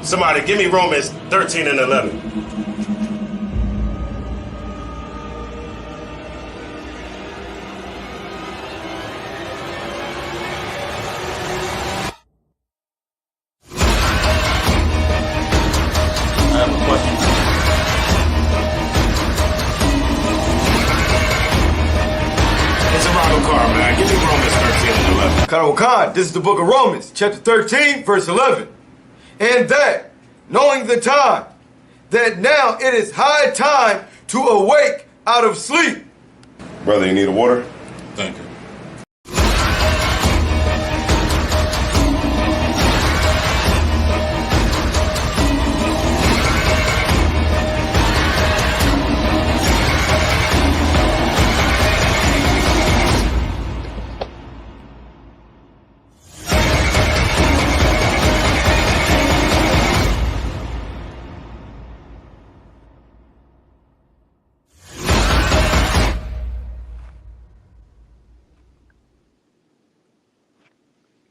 Somebody give me Romans 13 and 11. I have a question. It's a Ronald Carr, man. Give me Romans 13 and 11. Khan, this is the book of Romans, chapter 13, verse 11. And that, knowing the time, that now it is high time to awake out of sleep. Brother, you need a water? Thank you.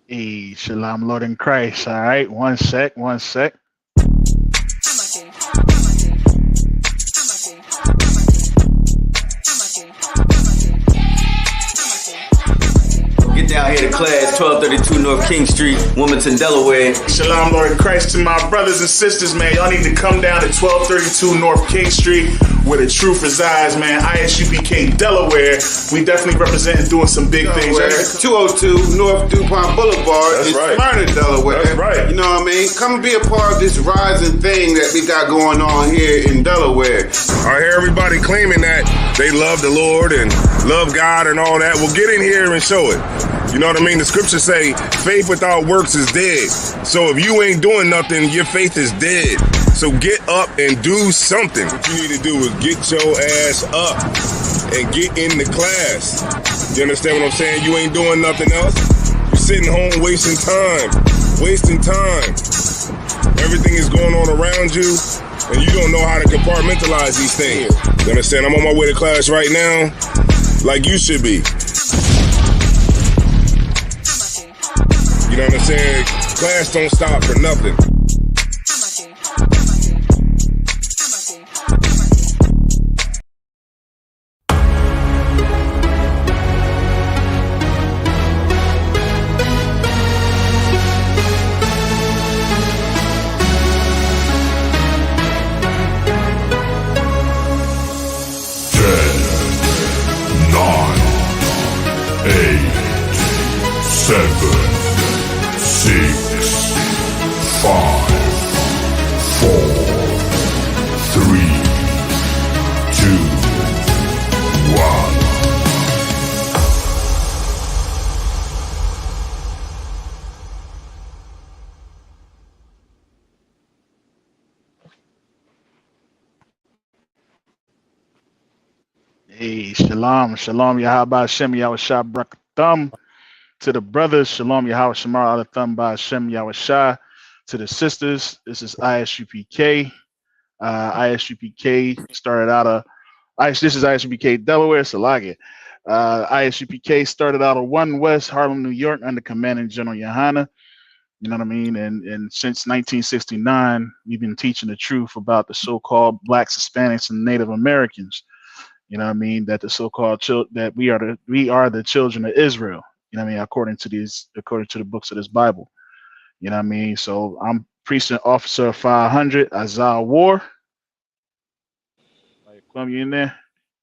Hey, shalom, Lord in Christ. All right, one sec. Get down here to class, 1232 North King Street, Wilmington, Delaware. Shalom, Lord in Christ, to my brothers and sisters, man. Y'all need to come down to 1232 North King Street, where the truth resides, man. ISUPK Delaware. We definitely representing doing some big things. 202 North DuPont Boulevard in Smyrna, Delaware. That's right. You know what I mean? Come and be a part of this rising thing that we got going on here in Delaware. I hear everybody claiming that they love the Lord and love God and all that. Well, get in here and show it. You know what I mean? The scriptures say faith without works is dead. So if you ain't doing nothing, your faith is dead. So get up and do something. What you need to do is get your ass up and get in the class. You understand what I'm saying? You ain't doing nothing else. You're sitting home wasting time. Everything is going on around you, and you don't know how to compartmentalize these things. You understand? I'm on my way to class right now, like you should be. You know what I'm saying? Class don't stop for nothing. Hey, shalom, Yahweh Hashem, Yahweh Shah Brakathum. To the brothers, shalom, Yahweh Shamar Alatham Ba Hashem, Yahweh Shah. To the sisters, this is ISUPK. ISUPK started out of, this is ISUPK Delaware, Salagi. ISUPK started out of 1 West Harlem, New York, under Commanding General Yohana. You know what I mean? And since 1969, we've been teaching the truth about the so-called Blacks, Hispanics, and Native Americans. You know what I mean? That the so-called that we are the children of Israel. You know what I mean? According to the books of this Bible. You know what I mean? So I'm Precinct Officer 500, Azal War. Like, Clem, you in there?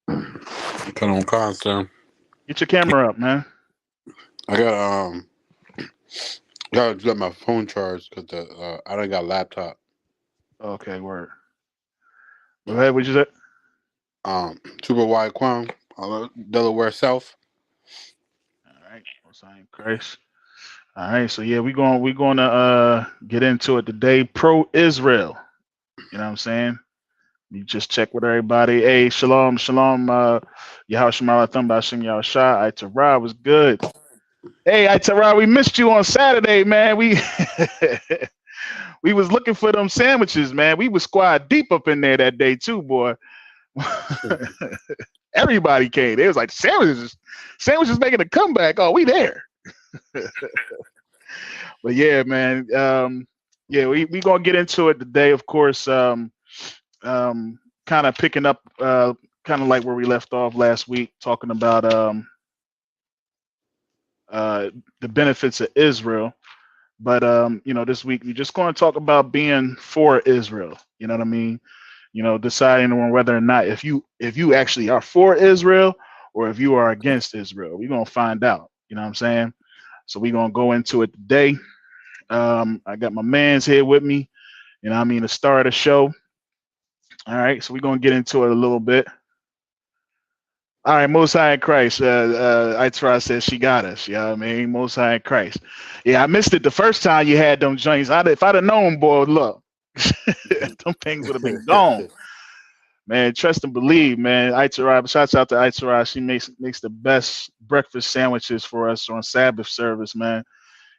Put on constant. Get your camera up, man. I gotta let my phone charged because I don't got a laptop. Okay, word. Go ahead. What'd you say? Super Wide Quam, Delaware South. All right, Sign Christ. All right, so yeah, we're gonna get into it today. Pro-Israel. You know what I'm saying? You just check with everybody. Hey, shalom, Yahweh Shemar Latham Bashim Yahweh Shah. Tara was good. Hey, Tara, we missed you on Saturday, man. We was looking for them sandwiches, man. We was squad deep up in there that day too, boy. Everybody came. They was like sandwiches making a comeback. Oh, we there. But yeah, man. Yeah, we gonna get into it today, of course. Kind of picking up, kind of like where we left off last week, talking about the benefits of Israel. But this week we're just going to talk about being for Israel. You know what I mean? Deciding on whether or not if you actually are for Israel or if you are against Israel. We're gonna find out. You know what I'm saying? So we're gonna go into it today. I got my man's here with me. To start the show. All right, so we're gonna get into it a little bit. All right, Most High in Christ. Itara says she got us. You know what I mean? Most High in Christ. Yeah, I missed it the first time you had them joints. If I'd have known, boy, look, them things would have been gone. Man, trust and believe, man. Itara, shouts out to Itara. She makes the best breakfast sandwiches for us on Sabbath service, man.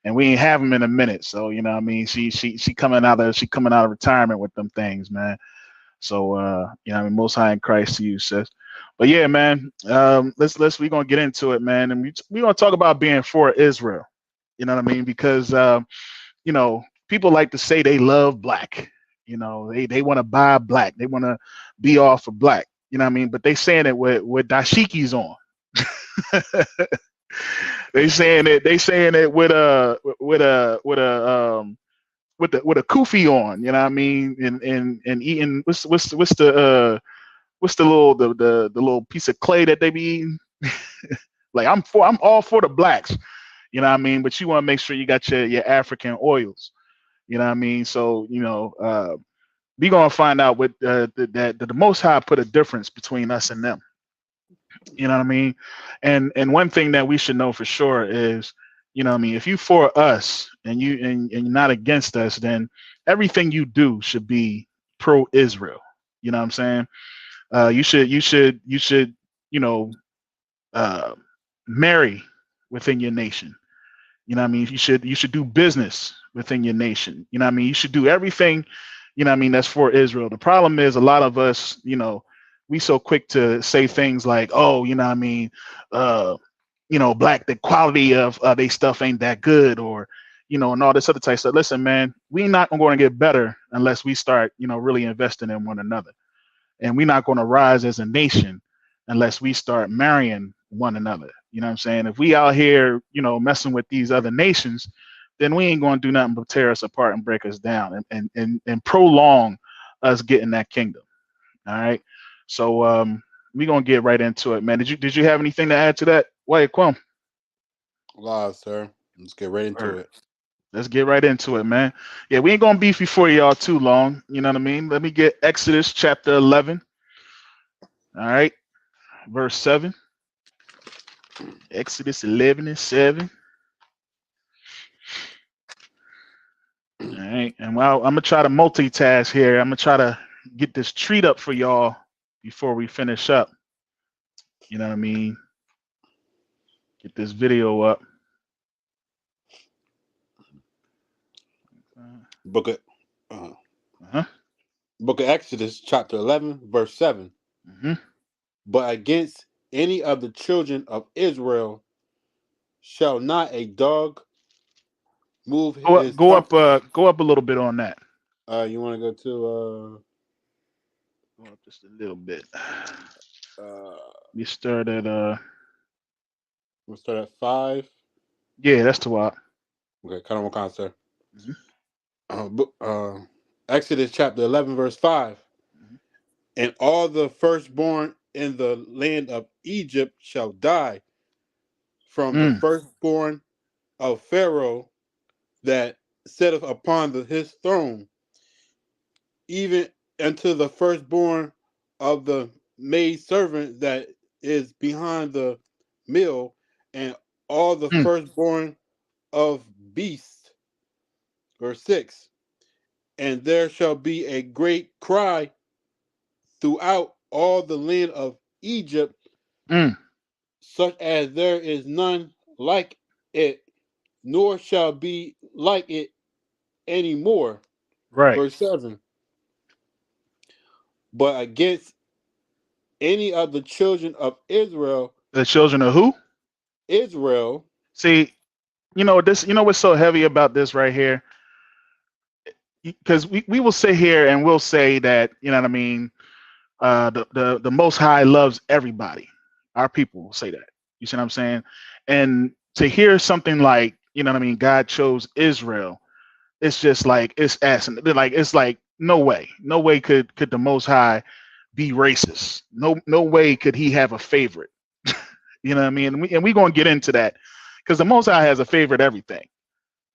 And we ain't have them in a minute. So, you know what I mean? She coming out of retirement with them things, man. So Most High in Christ to you, sis. But yeah, man, we're gonna get into it, man, and we're gonna talk about being for Israel. You know what I mean? Because people like to say they love black. They want to buy black, they want to be all for black. You know what I mean? But they saying it with dashikis on. They saying it with a kufi on. You know what I mean? And eating what's the little piece of clay that they be eating. Like I'm all for the blacks, you know what I mean, but you want to make sure you got your African oils, you know what I mean. So we gonna find out what that the Most High put a difference between us and them, you know what I mean. And one thing that we should know for sure is, you know what I mean, if you for us and you're not against us, then everything you do should be pro Israel, you know what I'm saying. You should marry within your nation. You know what I mean? You should do business within your nation. You know what I mean? You should do everything, you know what I mean, that's for Israel. The problem is a lot of us, we so quick to say things like, oh, you know what I mean, black, the quality of they stuff ain't that good, or and all this other type of stuff. Listen, man, we not going to get better unless we start, really investing in one another. And we're not going to rise as a nation unless we start marrying one another. You know what I'm saying? If we out here, messing with these other nations, then we ain't going to do nothing but tear us apart and break us down and prolong us getting that kingdom. All right. So we're going to get right into it, man. Did you have anything to add to that? Wyatt Quam? Live, sir. Let's get right into it. Let's get right into it, man. Yeah, we ain't gonna beef before y'all too long. You know what I mean? Let me get Exodus chapter 11. All right, verse 7. Exodus 11 and 7. All right, and I'm gonna try to multitask here. I'm gonna try to get this treat up for y'all before we finish up. You know what I mean? Get this video up. Book of Exodus, chapter 11, verse 7. Mm-hmm. But against any of the children of Israel shall not a dog move his go up a little bit on that. You want to go to go up just a little bit. We start at we'll start at 5. Yeah, that's too hot. Okay, kind of one sir. Mm-hmm. Exodus chapter 11, verse 5. Mm-hmm. And all the firstborn in the land of Egypt shall die, from the firstborn of Pharaoh that sitteth upon his throne, even unto the firstborn of the maidservant that is behind the mill, and all the firstborn of beasts. Verse 6. And there shall be a great cry throughout all the land of Egypt, such as there is none like it, nor shall be like it anymore. Right. Verse 7. But against any of the children of Israel. The children of who? Israel. See, what's so heavy about this right here? because we will sit here and we'll say that, you know what I mean, the Most High loves everybody. Our people will say that. You see what I'm saying? And to hear something like, you know what I mean, God chose Israel, it's just like it's like no way could the Most High be racist. No way could he have a favorite. You know what I mean? And we're gonna get into that because the Most High has a favorite everything.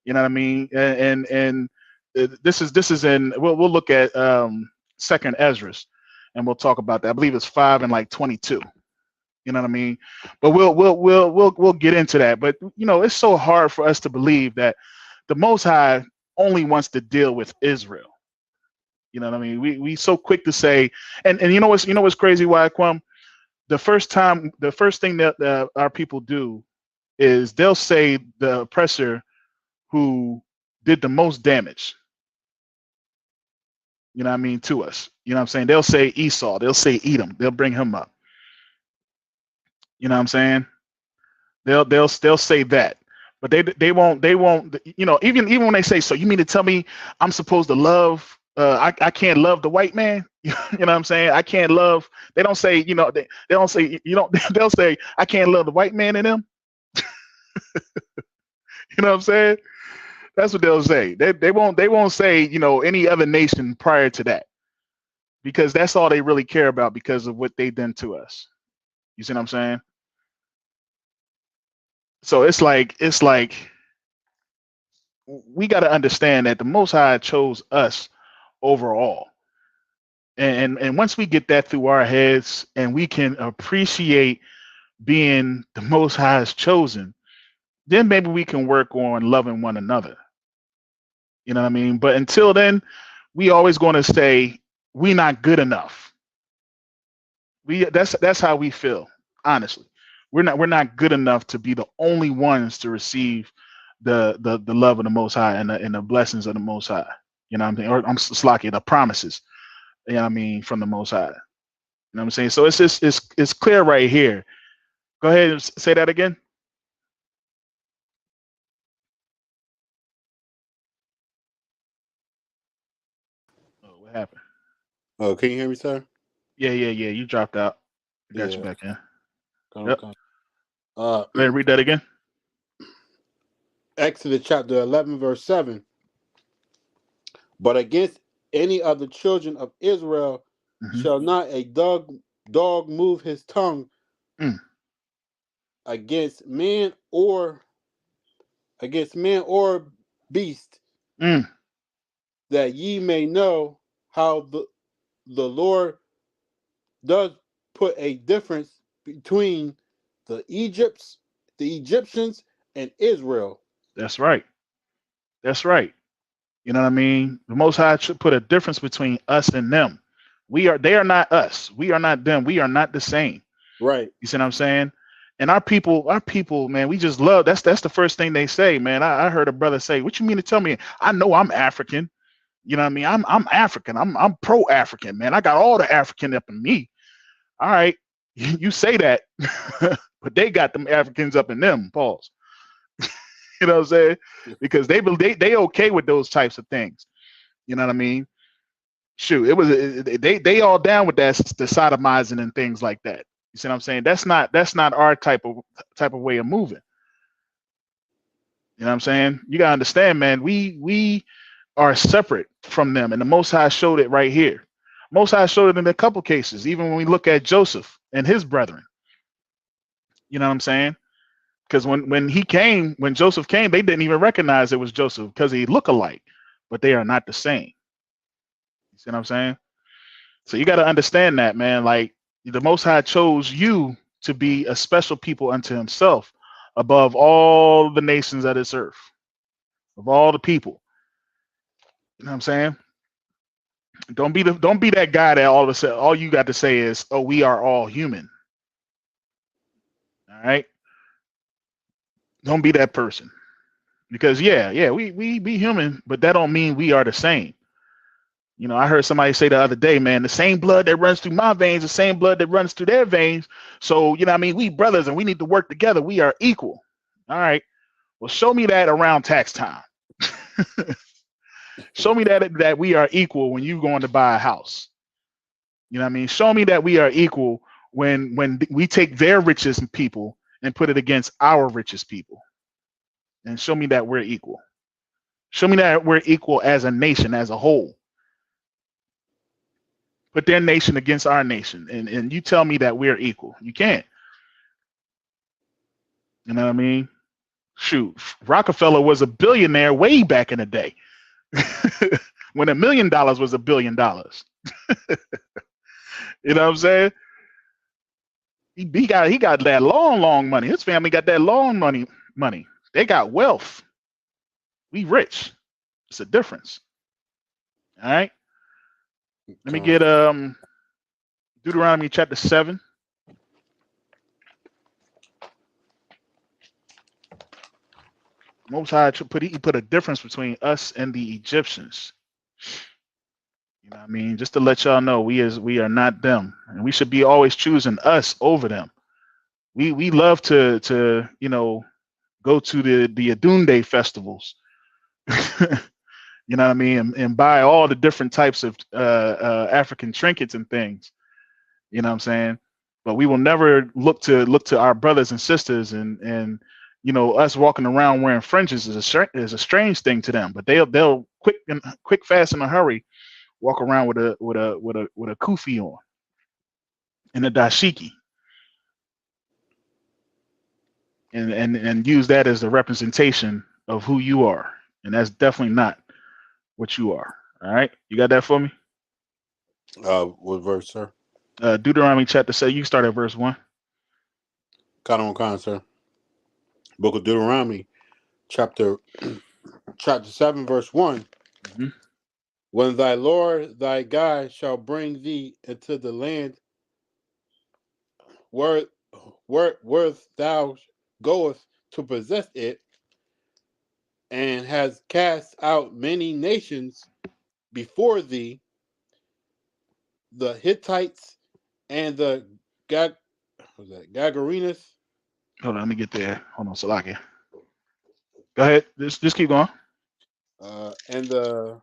You know what I mean? And this is in we'll look at Second Esdras, and we'll talk about that. I believe it's 5 and like 22. You know what I mean? But we'll get into that. But you know, it's so hard for us to believe that the Most High only wants to deal with Israel. You know what I mean? We so quick to say, and you know what's crazy, Wyquem? The first thing that our people do is they'll say the oppressor who did the most damage. You know what I mean, to us. You know what I'm saying? They'll say Esau, they'll say Edom, they'll bring him up. You know what I'm saying? They'll say that. But they won't, you know, even when they say, so you mean to tell me I'm supposed to love I can't love the white man? You know what I'm saying? I can't love, they don't say, you know, they don't say, you know, they'll say I can't love the white man in them. You know what I'm saying? That's what they'll say. They won't say, you know, any other nation prior to that, because that's all they really care about because of what they done to us. You see what I'm saying? So it's like we got to understand that the Most High chose us overall. And once we get that through our heads and we can appreciate being the Most High's chosen, then maybe we can work on loving one another. You know what I mean? But until then, we always going to say we're not good enough. That's how we feel, honestly. We're not good enough to be the only ones to receive the love of the Most High and the blessings of the Most High. You know what I'm saying? Or I'm slacking, the promises. You know what I mean, from the Most High. You know what I'm saying? So it's clear right here. Go ahead and say that again. Oh, what happened? Oh, can you hear me, sir? Yeah. You dropped out. I got you back in. Yep. Okay. Go ahead and read that again. Exodus chapter 11, verse 7. But against any of the children of Israel shall not a dog move his tongue against man or beast, that ye may know how the Lord does put a difference between the Egyptians and Israel. That's right. You know what I mean? The Most High should put a difference between us and them. They are not us. We are not them. We are not the same. Right. You see what I'm saying? And our people, man, we just love. That's the first thing they say, man. I heard a brother say, "What you mean to tell me? I know I'm African. You know what I mean? I'm African. I'm pro-African, man. I got all the African up in me. All right, you say that, but they got them Africans up in them. Pause. You know what I'm saying? Because they okay with those types of things. You know what I mean? Shoot, they all down with that, the sodomizing and things like that. You see what I'm saying? That's not our type of way of moving. You know what I'm saying? You gotta understand, man. We are separate from them, and the Most High showed it right here. Most High showed it in a couple cases, even when we look at Joseph and his brethren. You know what I'm saying? Because when Joseph came, they didn't even recognize it was Joseph because he looked alike, but they are not the same. You see what I'm saying? So you got to understand that, man. Like, the Most High chose you to be a special people unto himself above all the nations of this earth, of all the people. You know what I'm saying? Don't be that guy that all of a sudden all you got to say is, "Oh, we are all human." All right? Don't be that person. Because we be human, but that don't mean we are the same. You know, I heard somebody say the other day, man, the same blood that runs through my veins, the same blood that runs through their veins. So, you know what I mean? We brothers and we need to work together. We are equal. All right. Well, show me that around tax time. Show me that we are equal when you going to buy a house. You know what I mean? Show me that we are equal when we take their richest people and put it against our richest people. And show me that we're equal. Show me that we're equal as a nation, as a whole. Put their nation against our nation, and you tell me that we're equal. You can't. You know what I mean? Shoot, Rockefeller was a billionaire way back in the day, when $1 million was $1 billion. You know what I'm saying? He got that long money. His family got that long money. They got wealth. We rich. It's a difference. All right. Let me get Deuteronomy chapter 7. Most High he put a difference between us and the Egyptians. You know what I mean? Just to let y'all know, we are not them, and we should be always choosing us over them. We love to go to the Adunde festivals. You know what I mean, and buy all the different types of African trinkets and things. You know what I'm saying? But we will never look to our brothers and sisters, and us walking around wearing fringes is a strange thing to them. But they'll quick, fast, in a hurry walk around with a kufi on and a dashiki, and use that as a representation of who you are, and that's definitely not what you are. All right, you got that for me? What verse, sir? Deuteronomy chapter 7. You can start at verse 1. Con, sir. Book of Deuteronomy, chapter 7, verse 1. Mm-hmm. When thy Lord thy God shall bring thee into the land where thou goest to possess it, and has cast out many nations before thee, the Hittites and the Gagarenes. Hold on, let me get there. Hold on, Salakia. Go ahead. Just keep going. And the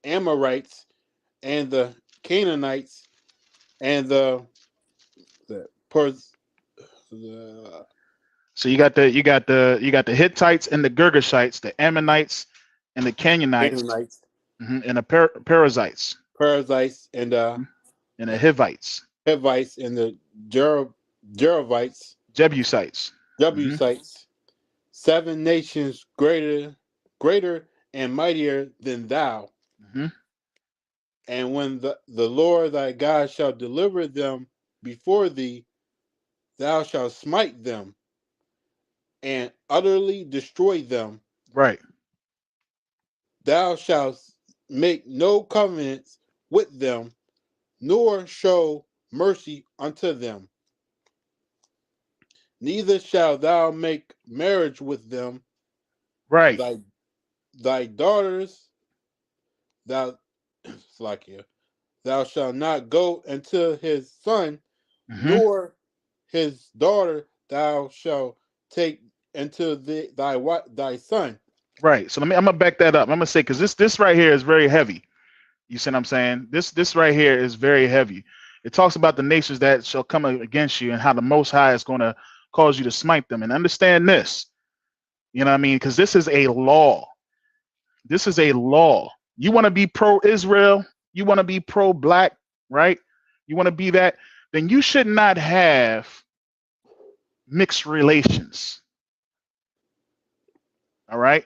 Amorites and the Canaanites and the So you got the Hittites and the Girgashites, the Ammonites and the Canaanites, and the Perizzites, and the Hivites, and the Jebusites. Mm-hmm. 7 nations greater and mightier than thou. Mm-hmm. And when the Lord thy God shall deliver them before thee, thou shalt smite them and utterly destroy them. Right. Thou shalt make no covenants with them, nor show mercy unto them. Neither shalt thou make marriage with them. Right. Thy daughters, thou shalt not go unto his son, nor his daughter thou shalt take into thy son. Right. So I'm gonna back that up. I'm gonna say, because this right here is very heavy. You see what I'm saying? This right here is very heavy. It talks about the nations that shall come against you and how the Most High is going to cause you to smite them. And understand this. You know what I mean? Because this is a law. This is a law. You want to be pro-Israel? You want to be pro-black, right? You want to be that? Then you should not have mixed relations. All right?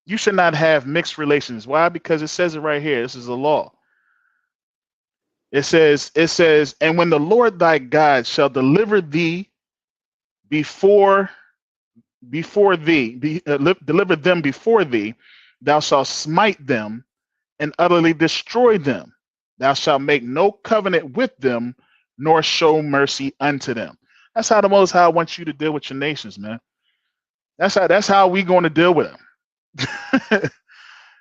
You should not have mixed relations. Why? Because it says it right here. This is a law. It says, and when the Lord thy God shall deliver thee deliver them before thee, thou shalt smite them and utterly destroy them. Thou shalt make no covenant with them, nor show mercy unto them. That's how the Most High wants you to deal with your nations, man. That's how we going to deal with them.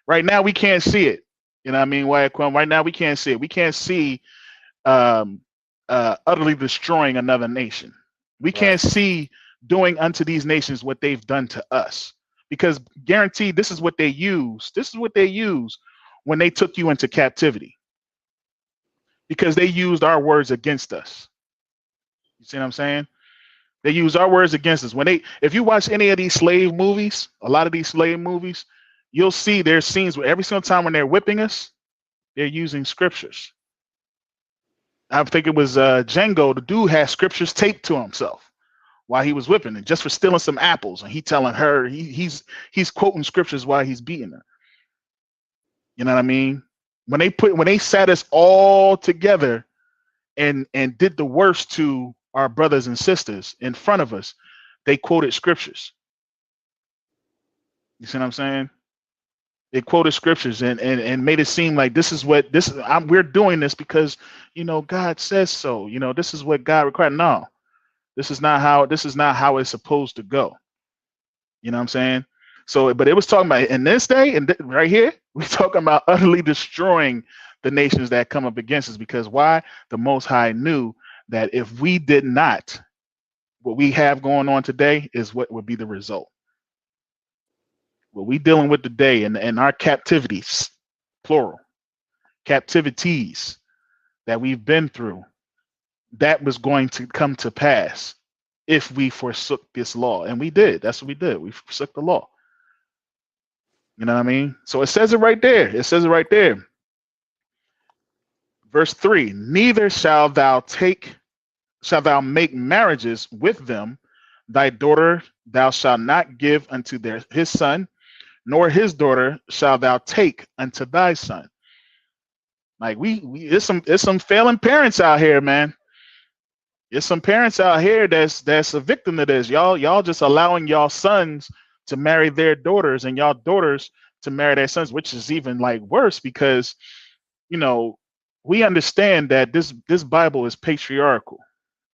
Right now we can't see it. You know what I mean? Right now we can't see it. We can't see utterly destroying another nation. We can't see doing unto these nations what they've done to us. because guaranteed this is what they use. This is what they use when they took you into captivity, because they used our words against us. You see what I'm saying? They use our words against us. If you watch any of these slave movies, a lot of these slave movies, you'll see there's scenes where every single time when they're whipping us, they're using scriptures. I think it was Django. The dude had scriptures taped to himself while he was whipping it, just for stealing some apples, and he telling her he's quoting scriptures while he's beating her. You know what I mean? When they sat us all together and did the worst to our brothers and sisters in front of us, they quoted scriptures. You see what I'm saying? They quoted scriptures and made it seem like we're doing this because, God says so. This is what God required. No, this is not how it's supposed to go. You know what I'm saying? So, but it was talking about in this day and right here, we're talking about utterly destroying the nations that come up against us, because why? The Most High knew that if we did not, what we have going on today is what would be the result. What we dealing with today and our captivities, plural, captivities that we've been through, that was going to come to pass if we forsook this law. And we did. That's what we did. We forsook the law. You know what I mean? So it says it right there. It says it right there. Verse 3, neither shalt thou make marriages with them. Thy daughter thou shalt not give unto his son, nor his daughter shalt thou take unto thy son. Like there's some failing parents out here, man. There's some parents out here that's a victim to this. Y'all just allowing y'all sons to marry their daughters and y'all daughters to marry their sons, which is even like worse, because we understand that this Bible is patriarchal.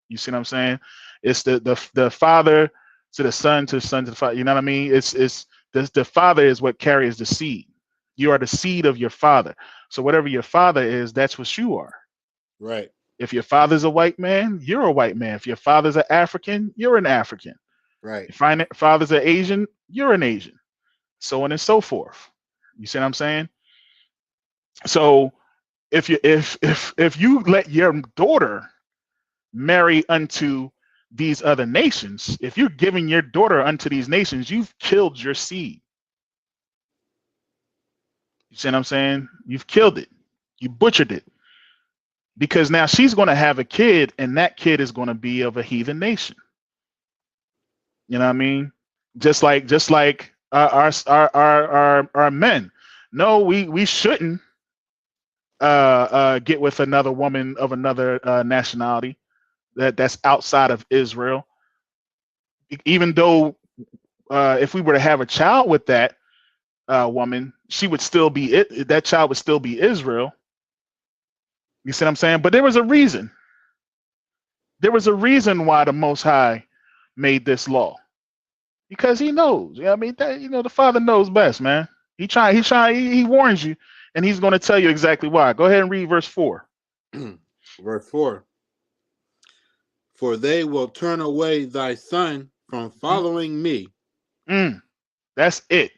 You see what I'm saying? It's the father to the son to the father. You know what I mean? It's the father is what carries the seed. You are the seed of your father. So whatever your father is, that's what you are. Right. If your father's a white man, you're a white man. If your father's an African, you're an African. Right. If your father's an Asian, you're an Asian. So on and so forth. You see what I'm saying? So if you let your daughter marry unto these other nations, if you're giving your daughter unto these nations, you've killed your seed. You see what I'm saying? You've killed it. You butchered it. Because now she's going to have a kid, and that kid is going to be of a heathen nation. You know what I mean? Just like our men. No, we shouldn't get with another woman of another nationality that's outside of Israel. Even though if we were to have a child with that woman, she would still be that child would still be Israel. You see what I'm saying? But there was a reason. There was a reason why the Most High made this law, because He knows. I mean, the Father knows best, man. He warns you, and He's going to tell you exactly why. Go ahead and read verse 4. Verse 4. For they will turn away thy son from following me. That's it.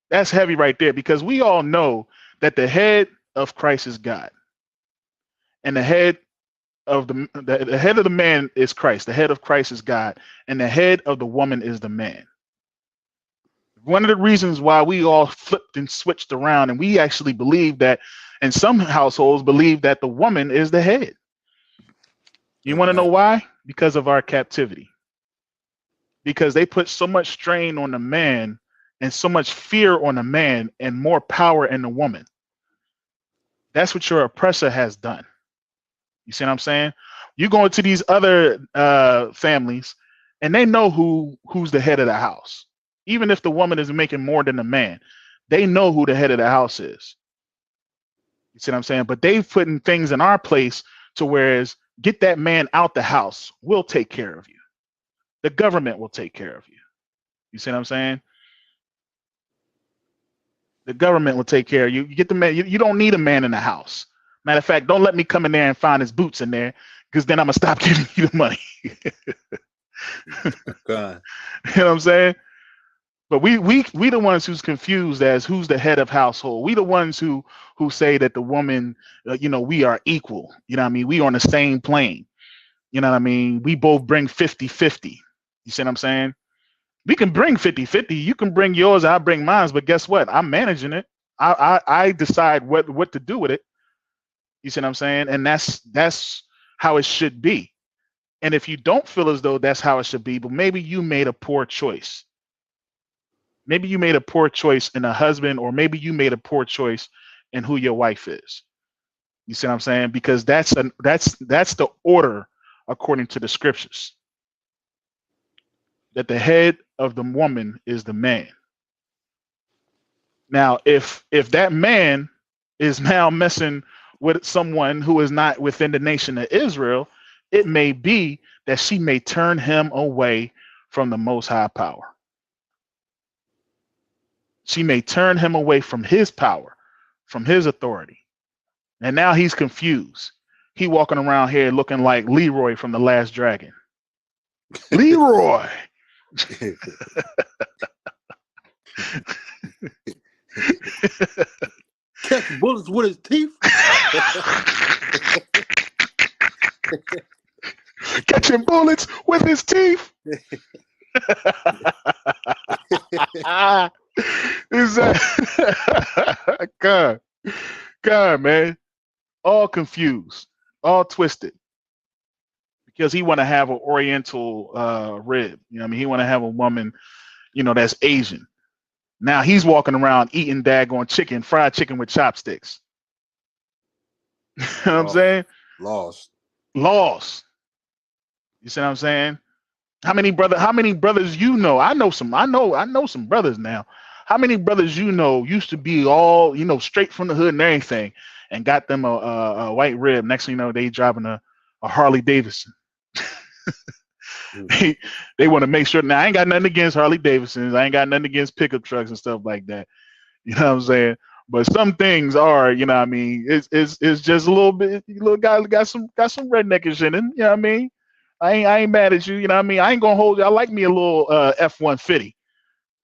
That's heavy right there, because we all know that the head of Christ is God. And the head of the head of the man is Christ. The head of Christ is God, and the head of the woman is the man. One of the reasons why we all flipped and switched around, and we actually believe that, in some households, believe that the woman is the head. You want to know why? Because of our captivity. Because they put so much strain on the man and so much fear on the man and more power in the woman. That's what your oppressor has done. You see what I'm saying? You go into these other families, and they know who's the head of the house. Even if the woman is making more than the man, they know who the head of the house is. You see what I'm saying? But they've put in things in our place to whereas get that man out the house, we'll take care of you. The government will take care of you. You see what I'm saying? The government will take care of you. You get the man. You don't need a man in the house. Matter of fact, don't let me come in there and find his boots in there, because then I'm gonna stop giving you the money. God. You know what I'm saying? But we the ones who's confused as who's the head of household. We the ones who say that the woman, we are equal. You know what I mean? We on the same plane. You know what I mean? We both bring 50-50. You see what I'm saying? We can bring 50-50. You can bring yours, I bring mine. But guess what? I'm managing it. I decide what to do with it. You see what I'm saying? And that's how it should be. And if you don't feel as though that's how it should be, but maybe you made a poor choice. Maybe you made a poor choice in a husband, or maybe you made a poor choice in who your wife is. You see what I'm saying? Because that's the order according to the scriptures. That the head of the woman is the man. Now, if that man is now messing with someone who is not within the nation of Israel, it may be that she may turn him away from the Most High power. She may turn him away from his power, from his authority. And now he's confused. He walking around here looking like Leroy from The Last Dragon. Leroy. Catch bullets with his teeth. Catching bullets with his teeth. Is that God, man, all confused, all twisted, because he want to have an Oriental rib. You know what I mean? He want to have a woman, that's Asian. Now he's walking around eating daggone chicken, fried chicken with chopsticks. You know what I'm saying? Lost. You see what I'm saying? How many brothers you know? I know some brothers now. How many brothers used to be all, straight from the hood and everything, and got them a white rib. Next thing you know, they driving a Harley Davidson. They want to make sure. Now, I ain't got nothing against Harley Davidsons. I ain't got nothing against pickup trucks and stuff like that. You know what I'm saying? But some things are, what I mean, it's just a little bit. Little guy got some redneckish in him. You know what I mean? I ain't mad at you. You know what I mean? I ain't gonna hold you. I like me a little F-150.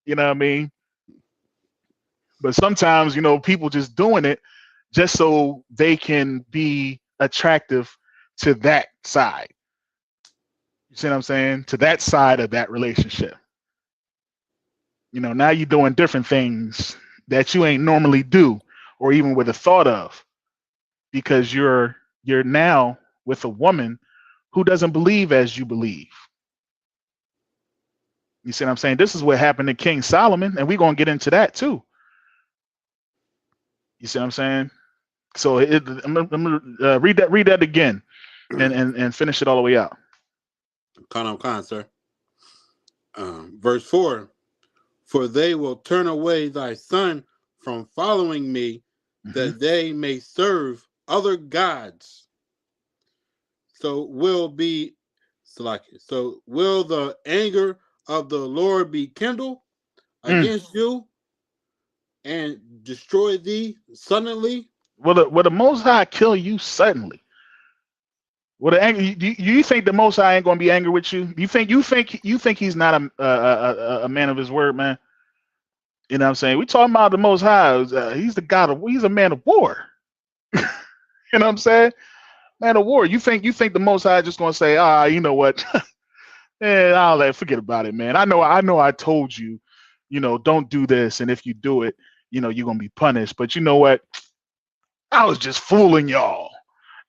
You know what I mean? But sometimes, people just doing it just so they can be attractive to that side. You see what I'm saying? To that side of that relationship. Now you're doing different things that you ain't normally do, or even with a thought of, because you're now with a woman who doesn't believe as you believe. You see what I'm saying? This is what happened to King Solomon, and we're gonna get into that too. You see what I'm saying? So I'm gonna read that again, and finish it all the way out. Con, sir. Verse 4: For they will turn away thy son from following me, that they may serve other gods. So will the anger of the Lord be kindled against you and destroy thee suddenly? Will the Most High kill you suddenly? Do you think the Most High ain't gonna be angry with you? You think he's not a man of his word, man? You know what I'm saying? We talking about the Most High. He's a man of war. You know what I'm saying? Man of war. You think the Most High just gonna say, you know what? Forget about it, man. I know I told you, don't do this, and if you do it, you're gonna be punished. But you know what? I was just fooling y'all.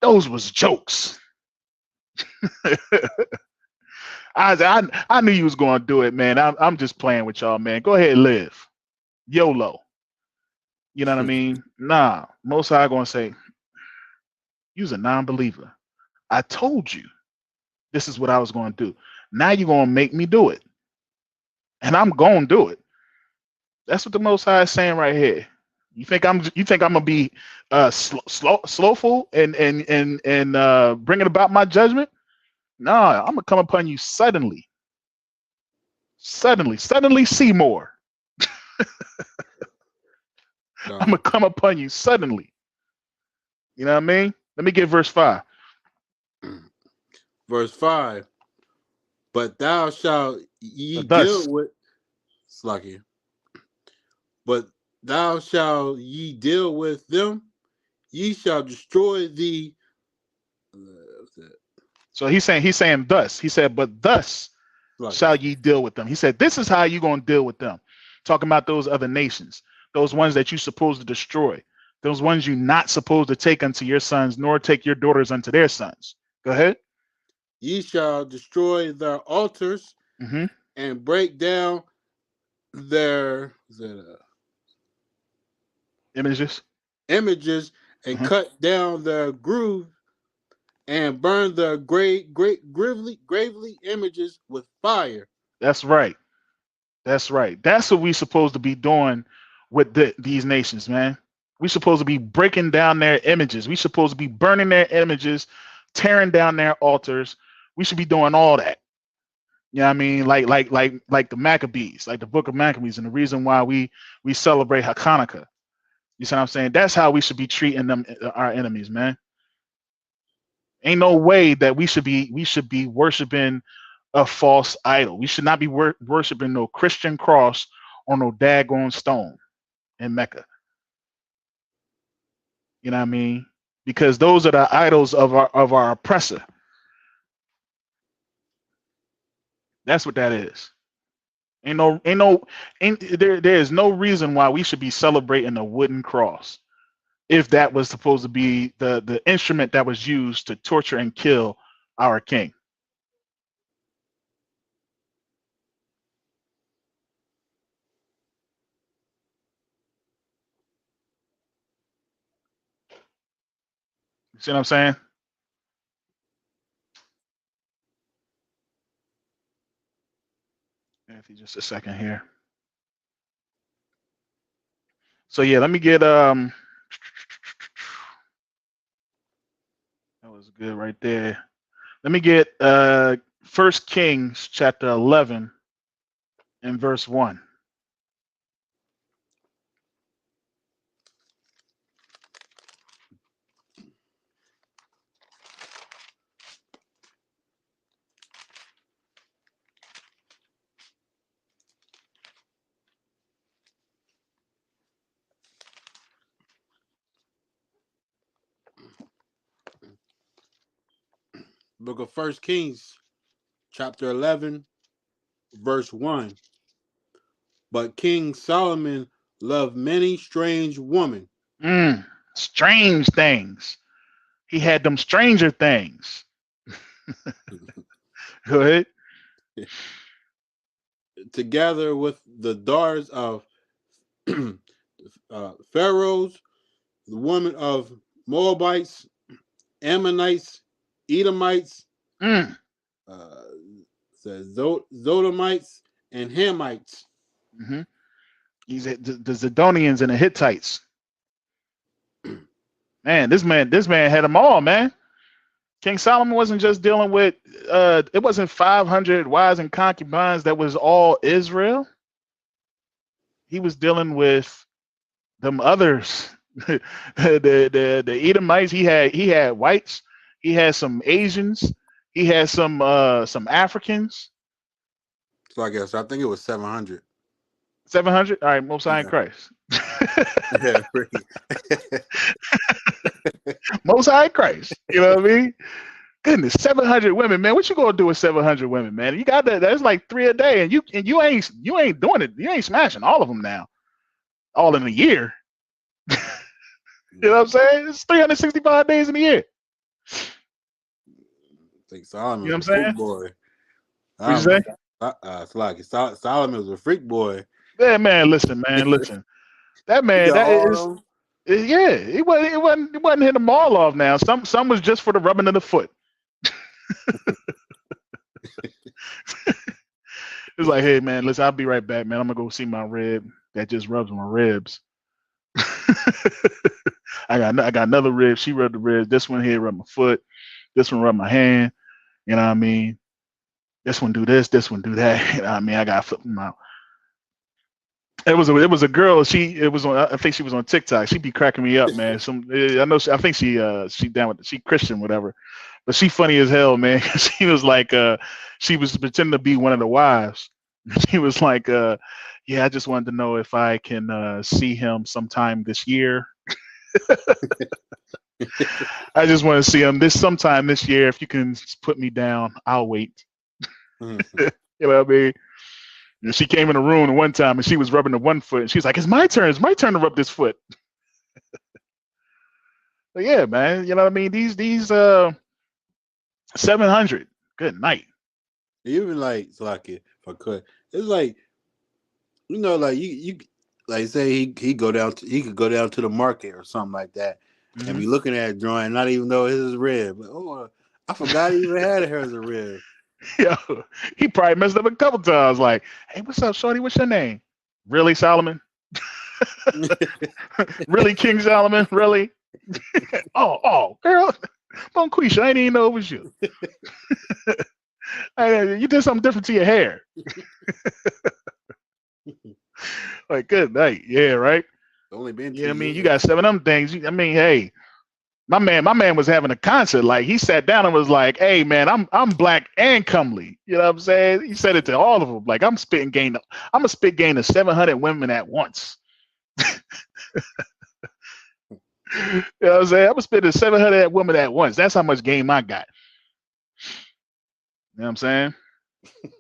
Those was jokes. I knew you was gonna do it, man. I'm just playing with y'all, man. Go ahead, live. YOLO. You know what I mean? Nah, Most High gonna say, you's a non-believer. I told you this is what I was gonna do. Now you're gonna make me do it. And I'm gonna do it. That's what the Most High is saying right here. You think I'm gonna be slowful and bringing about my judgment? No, I'm gonna come upon you suddenly. Suddenly Seymour. I'm gonna come upon you suddenly. You know what I mean? Let me get verse 5. Verse 5. But thou shalt ye deal with Slacky. but thou shalt ye deal with them, ye shall destroy thee. So he's saying thus. He said, but thus shall ye deal with them. He said, this is how you're going to deal with them. Talking about those other nations, those ones that you're supposed to destroy, those ones you're not supposed to take unto your sons, nor take your daughters unto their sons. Go ahead. Ye shall destroy their altars and break down their images and cut down their groove and burn their gravely images with fire. That's right. That's right. That's what we're supposed to be doing with these nations, man. We're supposed to be breaking down their images. We're supposed to be burning their images, tearing down their altars. We should be doing all that. You know what I mean? Like the Maccabees, like the book of Maccabees, and the reason why we celebrate Hanukkah. You see what I'm saying? That's how we should be treating them, our enemies, man. Ain't no way that we should be worshiping a false idol. We should not be worshiping no Christian cross or no daggone stone in Mecca. You know what I mean? Because those are the idols of our oppressor. That's what that is. There is no reason why we should be celebrating a wooden cross if that was supposed to be the instrument that was used to torture and kill our king. You see what I'm saying? Anthony, just a second here. So yeah, let me get that was good right there. Let me get 1 Kings chapter 11 and verse 1. Book of 1 Kings, chapter 11, verse 1. But King Solomon loved many strange women. Strange things. He had them stranger things. Go ahead. Together with the daughters of Pharaohs, the women of Moabites, Ammonites, Edomites, Zodomites, and Hamites. He's the Zidonians and the Hittites. Man, this man had them all, man. King Solomon wasn't just dealing with it wasn't 500 wives and concubines that was all Israel. He was dealing with them others. the Edomites. He had whites. He had some Asians. He had some Africans. So I think it was 700. 700? All right, Most High in Christ. Most High in Christ. You know what I mean? Goodness, 700 women, man. What you gonna do with 700 women, man? You got that. That's like 3 a day, and you ain't doing it. You ain't smashing all of them now, all in a year. You know what I'm saying? It's 365 days in a year. I think Solomon, you know what I'm saying? Boy. What you say? It's like Solomon was a freak boy. Yeah, man. Listen. That man, it wasn't hitting them all off. Now, some was just for the rubbing of the foot. It's like, hey, man, listen, I'll be right back, man. I'm gonna go see my rib that just rubs my ribs. I got another rib. She rubbed the ribs. This one here rubbed my foot. This one rubbed my hand. You know what I mean? This one do this. This one do that. You know what I mean? I got to flip them out. It was a girl. I think she was on TikTok. She be cracking me up, man. I think she down with she Christian, whatever. But she funny as hell, man. She was like she was pretending to be one of the wives. He was like, yeah, I just wanted to know if I can see him sometime this year. I just want to see him sometime this year. If you can put me down, I'll wait. You know what I mean? And she came in the room one time and she was rubbing the one foot and she's like, it's my turn. It's my turn to rub this foot. But yeah, man, you know what I mean? These 700. Good night. Even like Slocky, if I could, it's like, you know, like you like say he could go down to the market or something like that, and be looking at a drawing, not even know his is red. But oh, I forgot he even had her as a red. Yo, he probably messed up a couple times. Like, hey, what's up, shorty? What's your name? Really, Solomon? Really, King Solomon? Really? oh, girl, Bonquisha, I didn't even know it was you. You did something different to your hair. Like, good night. Yeah, right. Only been. Yeah, I mean, you got 7 of them things. I mean, hey, my man was having a concert. Like, he sat down and was like, "Hey, man, I'm black and comely." You know what I'm saying? He said it to all of them. Like, I'm a spit game of 700 women at once. You know what I'm saying? I'm spitting 700 women at once. That's how much game I got. You know what I'm saying?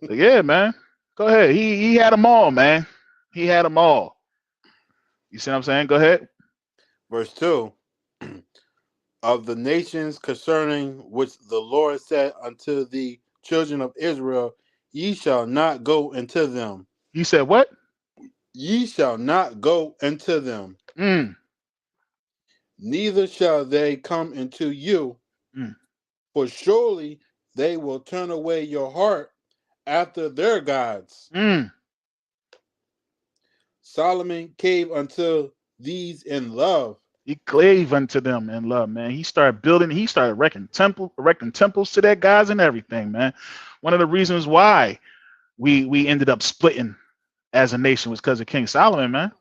So yeah, man. Go ahead. He had them all, man. He had them all. You see what I'm saying? Go ahead. Verse 2. Of the nations concerning which the Lord said unto the children of Israel, ye shall not go into them. You said what? Ye shall not go into them. Neither shall they come into you. For surely they will turn away your heart after their gods. Solomon came unto these in love. He clave unto them in love, man. He started erecting temples to their gods and everything, man. One of the reasons why we ended up splitting as a nation was because of King Solomon, man.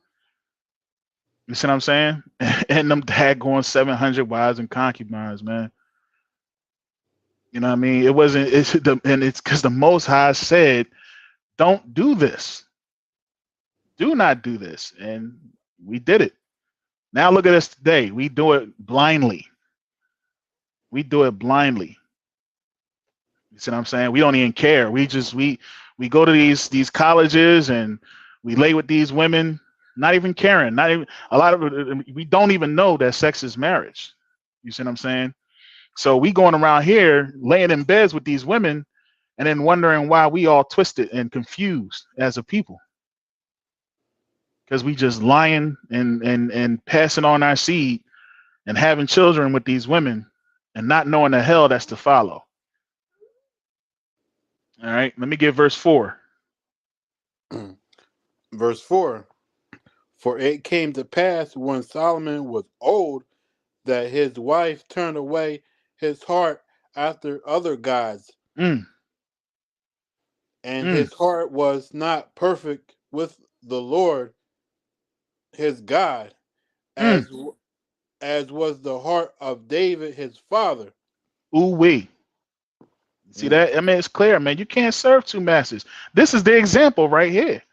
You see what I'm saying? And them daggone 700 wives and concubines, man. You know what I mean? It's because the Most High said, don't do this. Do not do this. And we did it. Now look at us today. We do it blindly. You see what I'm saying? We don't even care. We go to these colleges and we lay with these women, not even caring. Not even a lot of it. We don't even know that sex is marriage. You see what I'm saying? So we going around here laying in beds with these women and then wondering why we all twisted and confused as a people. Because we just lying and passing on our seed and having children with these women and not knowing the hell that's to follow. All right, let me get verse 4. Verse 4. For it came to pass when Solomon was old that his wife turned away his heart after other gods. And his heart was not perfect with the Lord his God, as was the heart of David his father. Ooh-wee. See that? I mean, it's clear, man. You can't serve two masters. This is the example right here.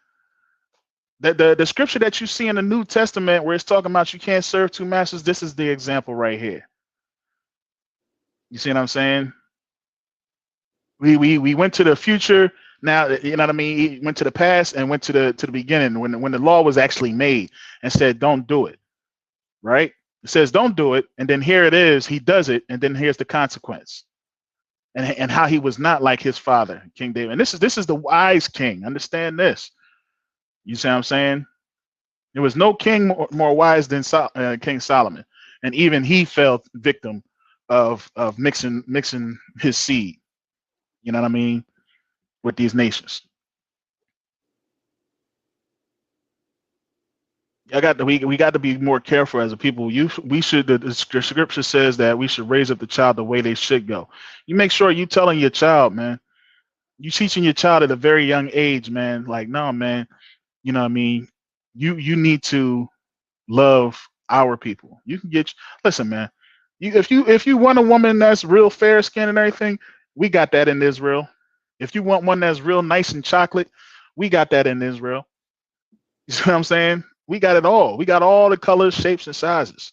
The scripture that you see in the New Testament where it's talking about you can't serve two masters, this is the example right here. You see what I'm saying? We went to the future. Now, you know what I mean? He went to the past and went to the beginning when the law was actually made and said, don't do it. Right? It says, don't do it. And then here it is. He does it. And then here's the consequence. And how he was not like his father, King David. And this is the wise king. Understand this. You see what I'm saying? There was no king more wise than King Solomon. And even he fell victim of mixing his seed. You know what I mean? With these nations. We got to be more careful as a people. The scripture says that we should raise up the child the way they should go. You make sure you telling your child, man. You teaching your child at a very young age, man. Like, no, man. You know what I mean? You need to love our people. You can listen, man. If you want a woman that's real fair skinned and everything, we got that in Israel. If you want one that's real nice and chocolate, We got that in Israel. You see what I'm saying? We got it all. We got all the colors, shapes, and sizes.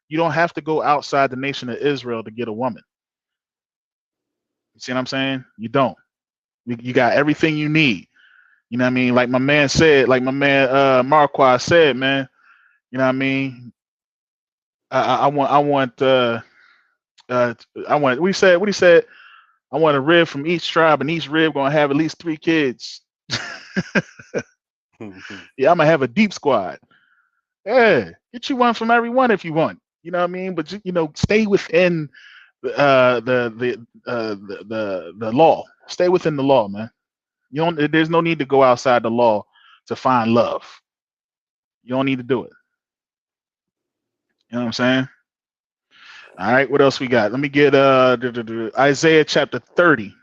You don't have to go outside the nation of Israel to get a woman. You see what I'm saying? You don't. You got everything you need. You know what I mean? Like my man said, like my man Marquaz said, man. You know what I mean? I want what he said, I want a rib from each tribe, and each rib gonna have at least 3 kids. Yeah, I'm gonna have a deep squad. Yeah, get you one from everyone if you want. You know what I mean? But stay within the law. Stay within the law, man. You don't. There's no need to go outside the law to find love. You don't need to do it. You know what I'm saying? All right, what else we got? Let me get Isaiah chapter 30.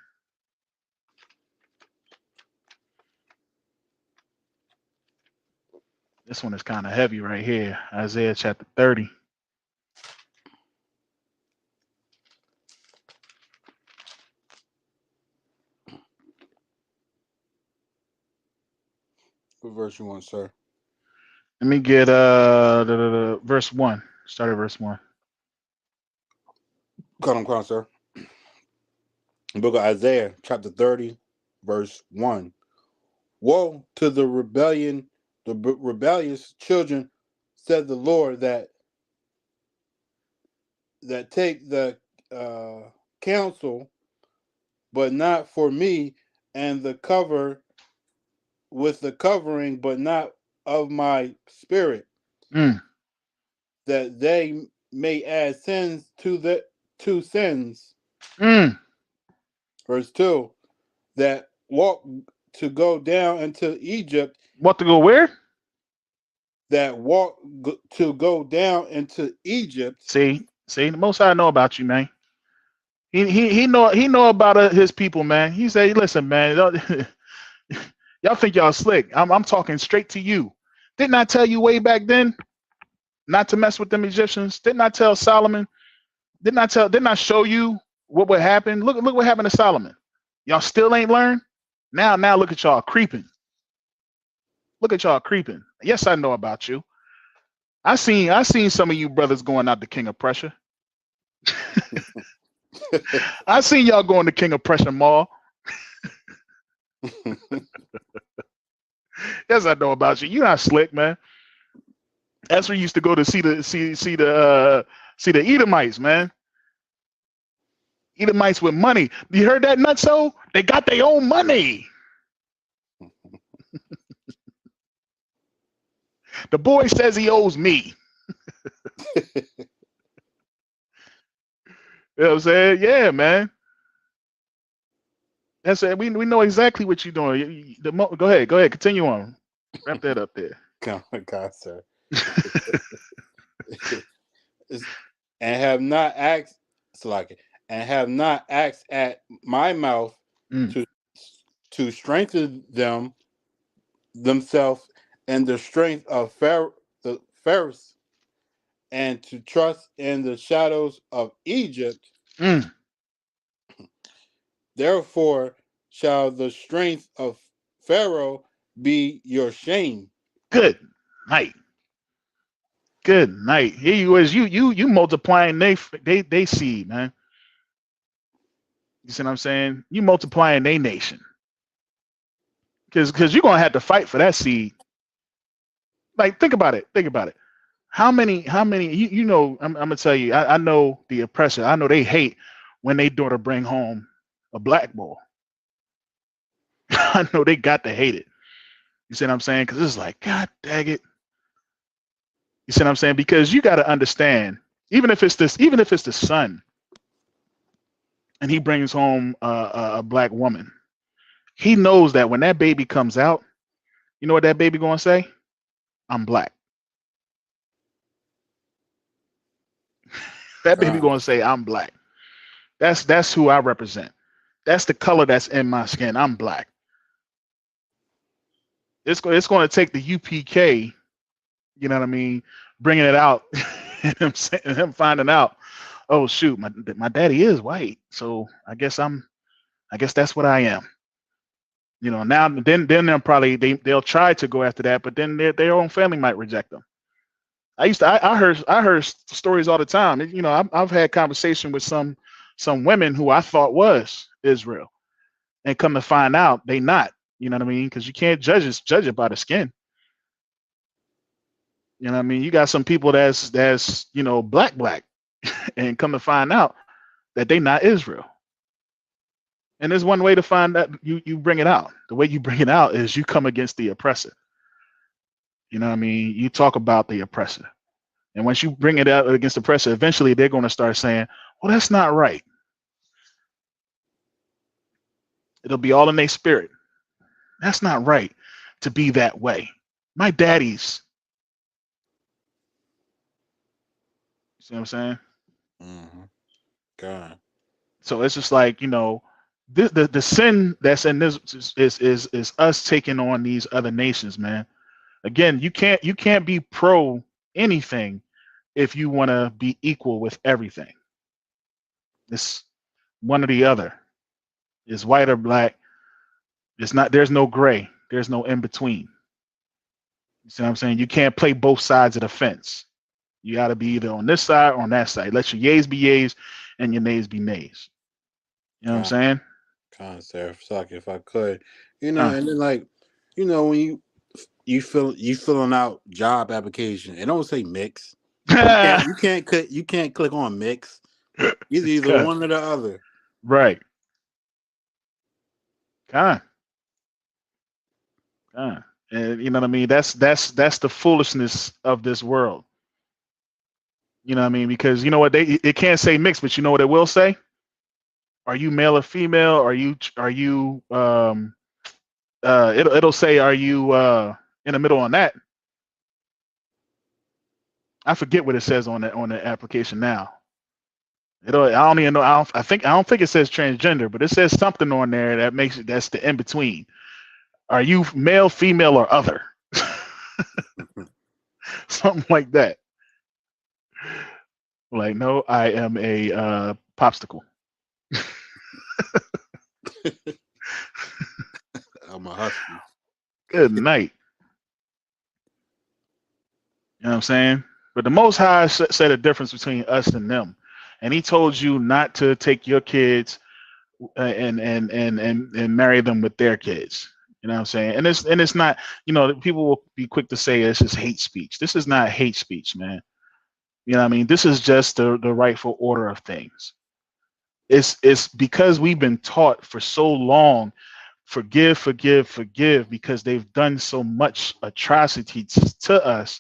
This one is kind of heavy right here. Isaiah chapter 30. What verse you want, sir? Let me get verse 1. Start at verse 1. Come on, sir. Book of Isaiah, chapter 30, verse 1. Woe to the rebellious children, said the Lord, that take the counsel, but not for me, and the cover with the covering, but not of my spirit, that they may add sins to sins. Verse 2, that walk to go down into Egypt. What to go where? That walk to go down into Egypt. See, the Most High know about you, man. He know about his people, man. He said, listen, man, y'all think y'all slick. I'm talking straight to you. Didn't I tell you way back then not to mess with them Egyptians? Didn't I tell Solomon? Didn't I show you what would happen? Look what happened to Solomon. Y'all still ain't learned? Now look at y'all creeping. Look at y'all creeping. Yes, I know about you. I seen some of you brothers going out to King of Prussia. I seen y'all going to King of Prussia Mall. Yes, I know about you. You're not slick, man. That's where you used to go to see the Edomites, man. Edomites with money. You heard that, nutso? They got their own money. The boy says he owes me. You know what I'm saying? Yeah, man. That's it. We know exactly what you're doing. Go ahead. Continue on. Wrap that up there. Come on, God, sir. And have not asked, and have not asked at my mouth to strengthen themselves in the strength of the Pharaohs, and to trust in the shadows of Egypt. Therefore shall the strength of Pharaoh be your shame. Good night. Good night. Here you is. You multiplying they seed, man. You see what I'm saying? You multiplying they nation. Because you're gonna have to fight for that seed. Like, think about it. How many I'm gonna tell you, I know the oppressor. I know they hate when they daughter bring home a black boy. I know they got to hate it. You see what I'm saying? Because it's like, God dang it. You see what I'm saying? Because you got to understand, even if it's the son, and he brings home a black woman, he knows that when that baby comes out, you know what that baby gonna say? I'm black. That baby gonna say, I'm black. That's who I represent. That's the color that's in my skin. I'm black. It's going to take the UPK, you know what I mean, bringing it out, and him finding out, oh shoot, my daddy is white, so I guess that's what I am. You know, now then they'll probably they'll try to go after that, but then their own family might reject them. I heard stories all the time. You know, I've had conversation with some women who I thought was Israel, and come to find out they not. You know what I mean? Because you can't judge it by the skin. You know what I mean? You got some people that's you know black, and come to find out that they not Israel. And there's one way to find that you bring it out. The way you bring it out is you come against the oppressor. You know what I mean? You talk about the oppressor. And once you bring it out against the oppressor, eventually they're going to start saying, well, that's not right. It'll be all in their spirit. That's not right to be that way. My daddy's. See what I'm saying? Mm-hmm. God. So it's just like, you know, the sin that's in this is us taking on these other nations, man. Again, you can't be pro anything if you want to be equal with everything. It's one or the other. It's white or black. It's not. There's no gray. There's no in between. You see what I'm saying? You can't play both sides of the fence. You got to be either on this side or on that side. Let your yays be yays and your nays be nays. You know what I'm saying? Concept, if I could, you know, and then like, you know, when you filling out job application, it don't say mix. You can't click on mix. Either one or the other. Right. And you know what I mean? That's the foolishness of this world. You know what I mean? Because you know what, it can't say mixed, but you know what it will say? Are you male or female? It'll say, are you in the middle on that? I forget what it says on the application now. I don't even know. I don't think it says transgender, but it says something on there that makes it, that's the in between. Are you male, female, or other? Something like that. Like, no, I am a popsicle. I'm a husky. Good night. You know what I'm saying? But the Most High said a difference between us and them, and He told you not to take your kids and marry them with their kids. You know what I'm saying? And it's not. You know, people will be quick to say this is hate speech. This is not hate speech, man. You know what I mean? This is just the rightful order of things. It's because we've been taught for so long, forgive, because they've done so much atrocity to us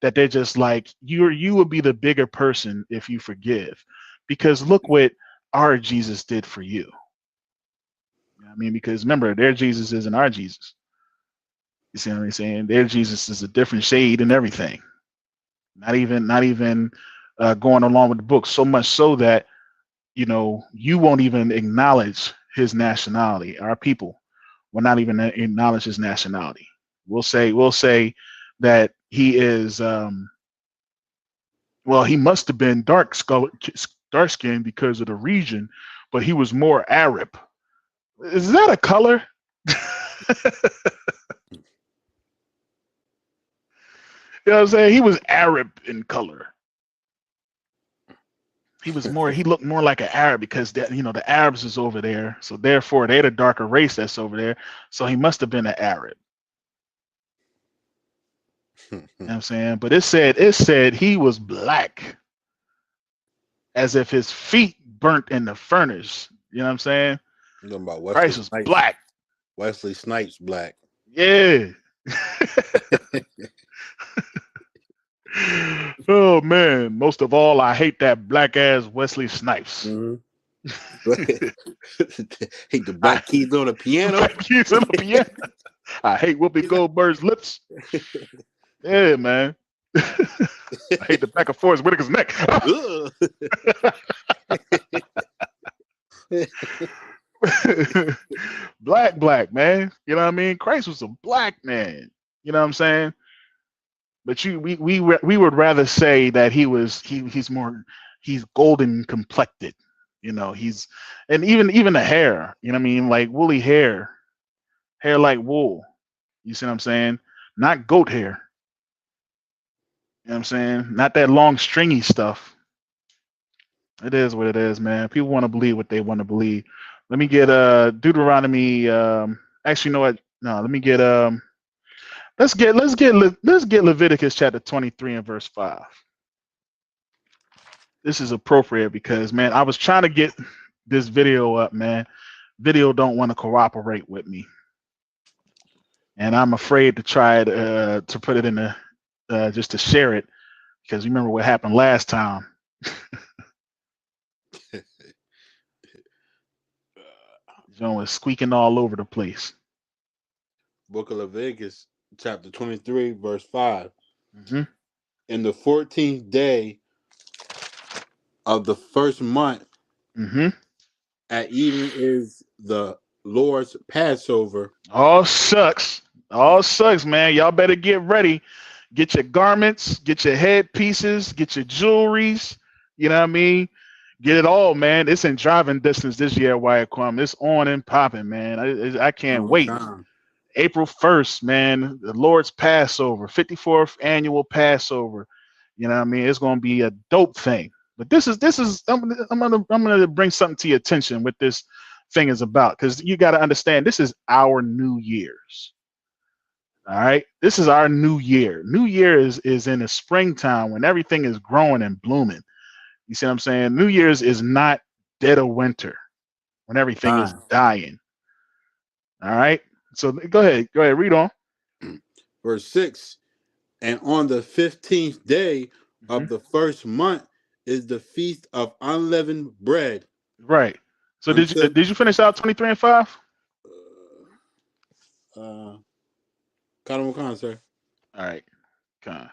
that they're just like, you would be the bigger person if you forgive, because look what our Jesus did for you. You know what I mean? Because remember, their Jesus isn't our Jesus. You see what I'm saying? Their Jesus is a different shade and everything. Not even going along with the book, so much so that, you know, you won't even acknowledge his nationality. Our people will not even acknowledge his nationality. We'll say that he is, well, he must have been dark skinned because of the region, but he was more Arab. Is that a color? You know what I'm saying? He was Arab in color. He looked more like an Arab because the Arabs is over there. So therefore they're the darker race that's over there. So he must have been an Arab. You know what I'm saying? But it said he was black, as if his feet burnt in the furnace. You know what I'm saying? I'm talking about Christ was black. Wesley Snipes black. Yeah. Oh man, most of all, I hate that black ass Wesley Snipes. Mm-hmm. Hate the black keys on the piano. Black keys on the piano. I hate Whoopi Goldberg's lips. Yeah, man. I hate the back of Forrest Whitaker's neck. Black, man. You know what I mean? Christ was a black man. You know what I'm saying? But we would rather say that he's golden complected. You know, and even the hair, you know what I mean? Like woolly hair hair like wool. You see what I'm saying? Not goat hair. You know what I'm saying? Not that long stringy stuff. It is what it is, man. People want to believe what they want to believe. Let me get Deuteronomy. Actually, you know what? No, let me get let's get Leviticus chapter 23 and verse 5. This is appropriate because, man, I was trying to get this video up, man. Video don't want to cooperate with me, and I'm afraid to try to put it in the just to share it, because remember what happened last time. John was squeaking all over the place. Book of Leviticus, chapter 23, verse 5. Mm-hmm. In the 14th day of the first month, Mm-hmm. at even is the Lord's Passover. All sucks, man. Y'all better get ready. Get your garments, get your headpieces, get your jewelries. You know what I mean? Get it all, man. It's in driving distance this year, Wyatt Kwame. It's on and popping, man. I can't wait. April 1st, man. The Lord's Passover, 54th annual Passover. You know what I mean? It's gonna be a dope thing. But this is I'm gonna bring something to your attention what this thing is about, because you got to understand this is our New Year's. All right, this is our New Year. New Year is in the springtime when everything is growing and blooming. You see what I'm saying? New Year's is not dead of winter when everything is dying. All right, so go ahead, read on. Verse 6, and on the 15th day of the first month is the feast of unleavened bread. Right. So did you finish out 23 and 5? Khan, sir. All right. Khan.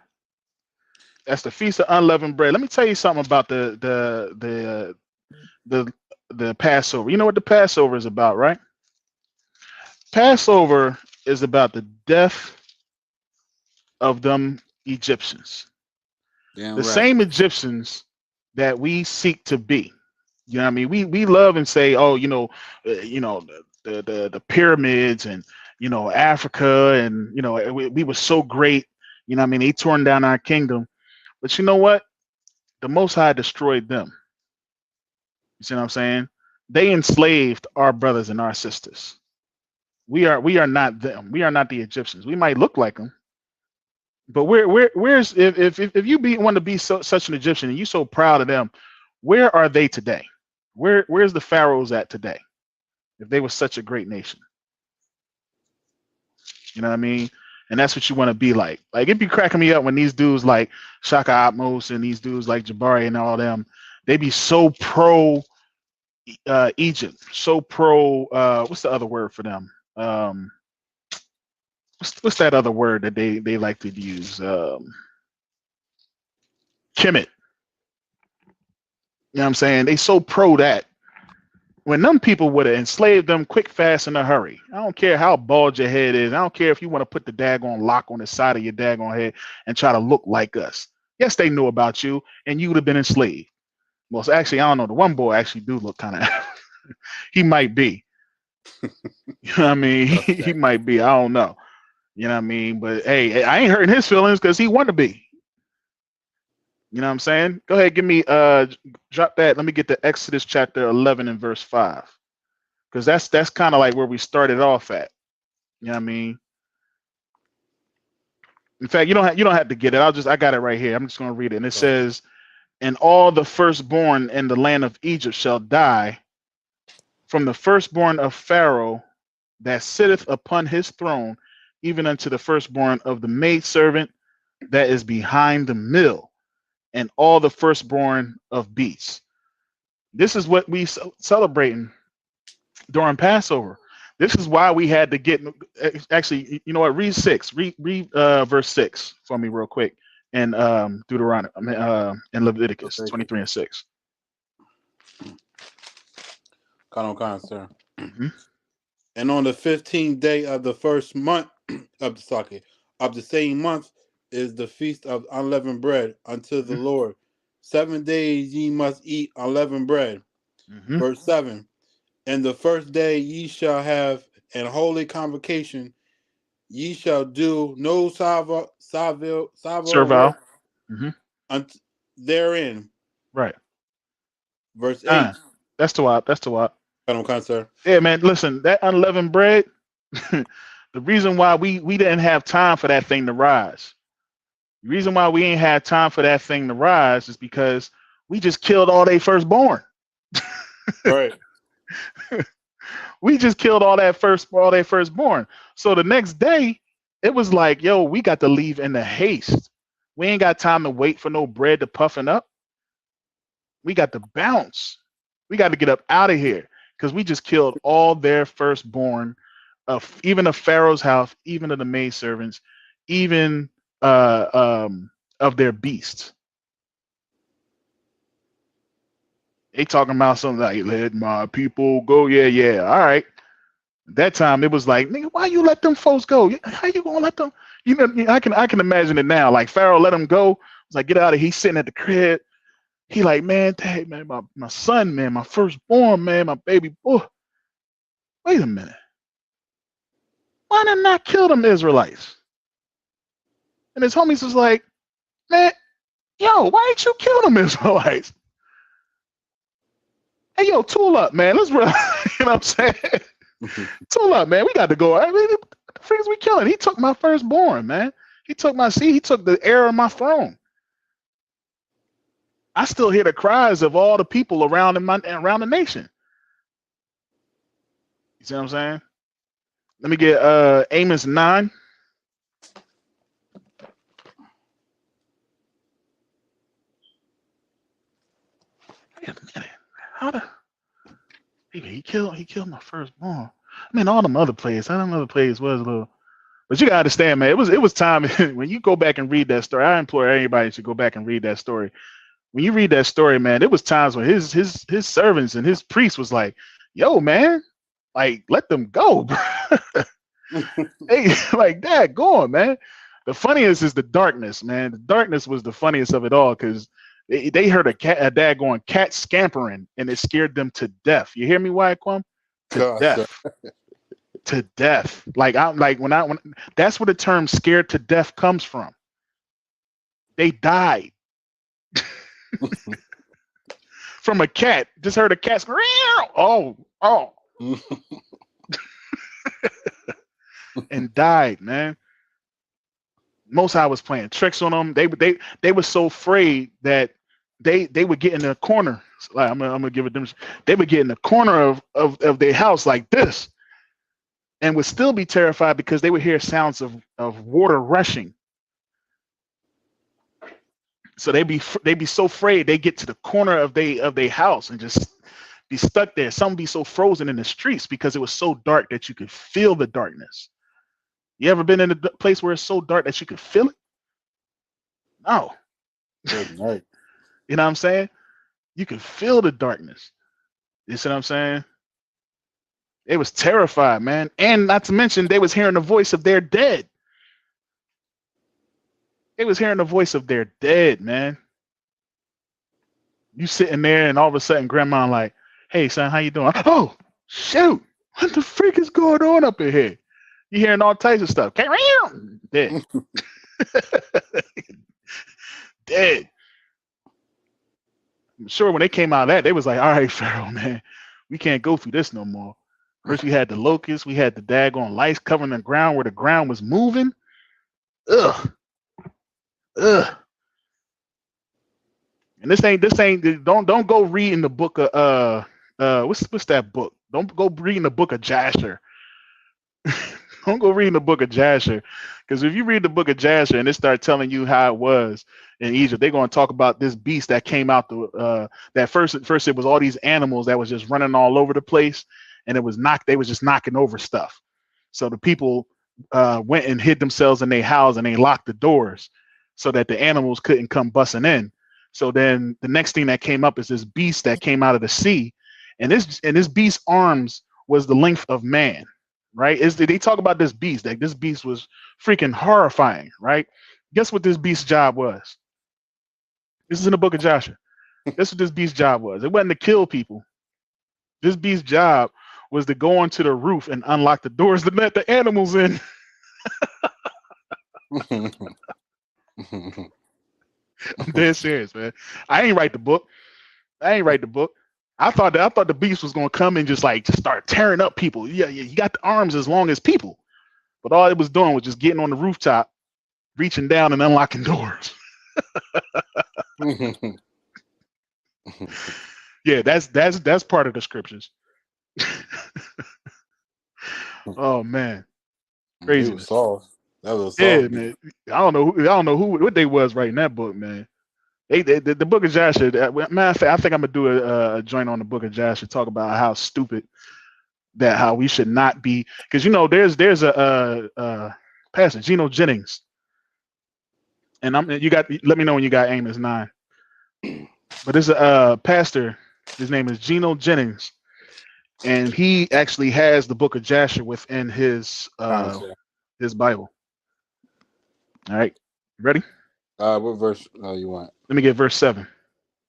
That's the feast of unleavened bread. Let me tell you something about the Passover. You know what the Passover is about, right? Passover is about the death of them Egyptians. Damn the right. same Egyptians that we seek to be. You know what I mean? We love and say, oh, the pyramids and, Africa and, we were so great. You know what I mean? They torn down our kingdom. But you know what? The Most High destroyed them. You see what I'm saying? They enslaved our brothers and our sisters. We are not them. We are not the Egyptians. We might look like them. But where's if you want to be such an Egyptian and you're so proud of them, where are they today? Where's the pharaohs at today? If they were such a great nation, you know what I mean? And that's what you want to be like. Like, it'd be cracking me up when these dudes like Shaka Atmos and these dudes like Jabari and all them, they be so pro Egypt, so pro what's the other word for them? What's that other word that they like to use? Kemet. You know what I'm saying? They so pro that when them people would have enslaved them quick, fast, in a hurry. I don't care how bald your head is. I don't care if you want to put the daggone lock on the side of your daggone head and try to look like us. Yes, they knew about you, and you would have been enslaved. Well, so actually, I don't know. The one boy actually do look kind of. He might be. You know what I mean? He might be. I don't know. You know what I mean? But hey, I ain't hurting his feelings because he wanted to be. You know what I'm saying? Go ahead, give me drop that. Let me get to Exodus chapter 11 and verse 5. Because that's kind of like where we started off at. You know what I mean? In fact, you don't have to get it. I got it right here. I'm just gonna read it. And it says, and all the firstborn in the land of Egypt shall die, from the firstborn of Pharaoh that sitteth upon his throne, even unto the firstborn of the maidservant that is behind the mill, and all the firstborn of beasts. This is what we celebrating during Passover. This is why we had to get, actually, you know what? Read verse 6 for me real quick in Deuteronomy, in Leviticus 23 and 6. Khan, sir. Mm-hmm. And on the 15th day of the first month of the same month is the feast of unleavened bread unto the Lord. 7 days ye must eat unleavened bread. Verse 7. And the first day ye shall have and holy convocation, ye shall do no servile Servile. work therein. Right. Verse 8. That's the wop. That's the wop. Sir. Yeah, man. Listen, that unleavened bread. The reason why we didn't have time for that thing to rise. The reason why we ain't had time for that thing to rise is because we just killed all they firstborn. Right. We just killed all their firstborn. So the next day, it was like, yo, we got to leave in the haste. We ain't got time to wait for no bread to puffing up. We got to bounce. We got to get up out of here because we just killed all their firstborn, even of Pharaoh's house, even of the maidservants, even of their beasts. They talking about something like, let my people go. Yeah. All right. At that time, it was like, nigga, why you let them folks go? How you gonna let them? You know, I can imagine it now. Like Pharaoh let him go. It's like, get out of here. He's sitting at the crib. He like, man, hey, man, my son, man, my firstborn, man, my baby boy. Wait a minute. Why did not kill them Israelites? And his homies was like, man, yo, why ain't you kill them Israelites? Hey, yo, tool up, man. Let's run. You know what I'm saying? Tool up, man. We got to go. I mean, what the freak is we killing? He took my firstborn, man. He took my seed. He took the heir of my throne. I still hear the cries of all the people around the nation. You see what I'm saying? Let me get Amos 9. Wait a minute. How the he killed my firstborn. I mean, all them other players. Some of them other players was a little, but you gotta understand, man. It was time when you go back and read that story. I implore anybody to go back and read that story. When you read that story, man, it was times when his servants and his priests was like, "Yo, man, like let them go." Hey, like that, go on, man. The funniest is the darkness, man. The darkness was the funniest of it all because they heard a daggone cat scampering and it scared them to death. You hear me, Wyatt Quam? To death. To death. Like when that's where the term "scared to death" comes from. They died from a cat. Just heard a cat scream. Oh. And died, man. Most High was playing tricks on them. They were so afraid that they would get in the corner. Like I'm gonna give it them. They would get in the corner of their house like this, and would still be terrified because they would hear sounds of water rushing. So they'd be so afraid they get to the corner of their house and just be stuck there. Some be so frozen in the streets because it was so dark that you could feel the darkness. You ever been in a place where it's so dark that you could feel it? No. Good night. You know what I'm saying? You could feel the darkness. You see what I'm saying? They was terrified, man. And not to mention, they was hearing the voice of their dead. They was hearing the voice of their dead, man. You sitting there and all of a sudden grandma like, "Hey, son, how you doing?" "Oh, shoot. What the freak is going on up in here?" You hearing all types of stuff. Dead. Dead. I'm sure when they came out of that, they was like, "All right, Pharaoh, man, we can't go through this no more." First, we had the locusts, we had the daggone lights covering the ground where the ground was moving. Ugh. And this ain't. Don't go reading the book of what's that book? Don't go reading the book of Jasher. Don't go reading the book of Jasher, because if you read the book of Jasher and it start telling you how it was in Egypt, they're going to talk about this beast that came out that first it was all these animals that was just running all over the place, and they was just knocking over stuff. So the people went and hid themselves in their house and they locked the doors so that the animals couldn't come busting in. So then the next thing that came up is this beast that came out of the sea, and this beast's arms was the length of man. Right? They talk about this beast, like this beast was freaking horrifying, right? Guess what this beast's job was? This is in the book of Joshua. Guess what this beast's job was? It wasn't to kill people. This beast's job was to go onto the roof and unlock the doors to let the animals in. I'm dead serious, man. I ain't write the book. I thought the beast was gonna come and just start tearing up people. Yeah, you got the arms as long as people, but all it was doing was just getting on the rooftop, reaching down and unlocking doors. Yeah, that's part of the scriptures. Oh man, crazy. That was yeah, man. I don't know what they was writing that book, man. The book of Joshua. Matter of fact, I think I'm gonna do a joint on the book of Joshua, talk about how stupid how we should not be, because there's a pastor, Geno Jennings, and let me know when you got Amos 9. But there's a pastor, his name is Geno Jennings, and he actually has the book of Joshua within his Bible. All right, ready? What verse you want? Let me get verse 7.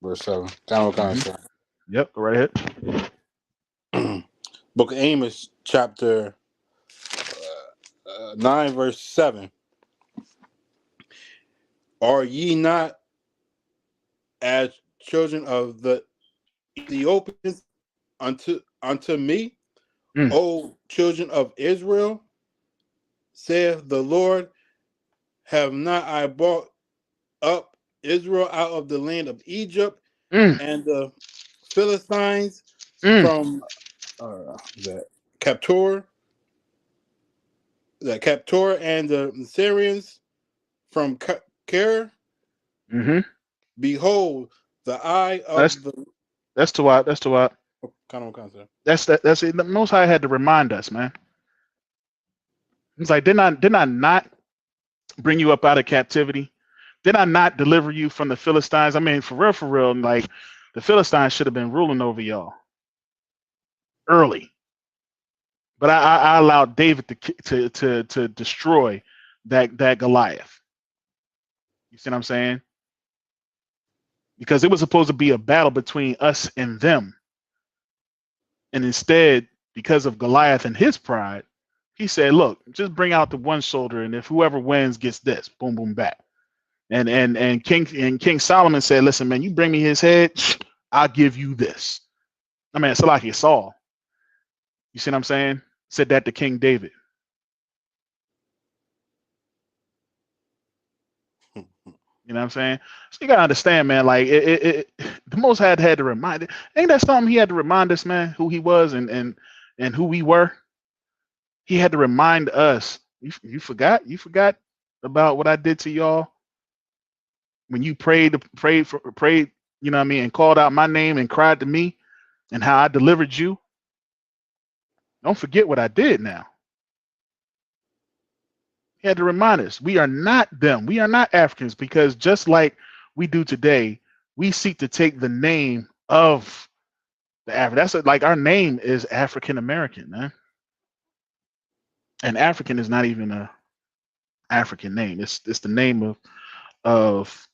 Verse 7. Kind of. Yep, go right ahead. Book of Amos, chapter 9, verse 7. Are ye not as children of the Ethiopians unto me, O children of Israel? Saith the Lord, have not I brought up Israel out of the land of Egypt, and the Philistines from the Captor, and the Syrians from Ker. Behold, the eye of that's to what. Kind of concept. That's it. The Most High had to remind us, man. It's like, did I not bring you up out of captivity? Did I not deliver you from the Philistines? I mean, for real, like, the Philistines should have been ruling over y'all early. But I allowed David to destroy that Goliath. You see what I'm saying? Because it was supposed to be a battle between us and them. And instead, because of Goliath and his pride, he said, look, just bring out the one soldier, and if whoever wins gets this, boom, boom, back. And King Solomon said, listen, man, you bring me his head, I'll give you this. I mean, it's like Saul. You see what I'm saying? Said that to King David. You know what I'm saying? So you gotta understand, man, like the Most High had to remind it. Ain't that something he had to remind us, man, who he was and who we were? He had to remind us. You forgot about what I did to y'all when you prayed, you know what I mean, and called out my name and cried to me, and how I delivered you. Don't forget what I did now. He had to remind us, we are not them. We are not Africans, because just like we do today, we seek to take the name of the African. Like our name is African American, man. And African is not even a African name. It's the name of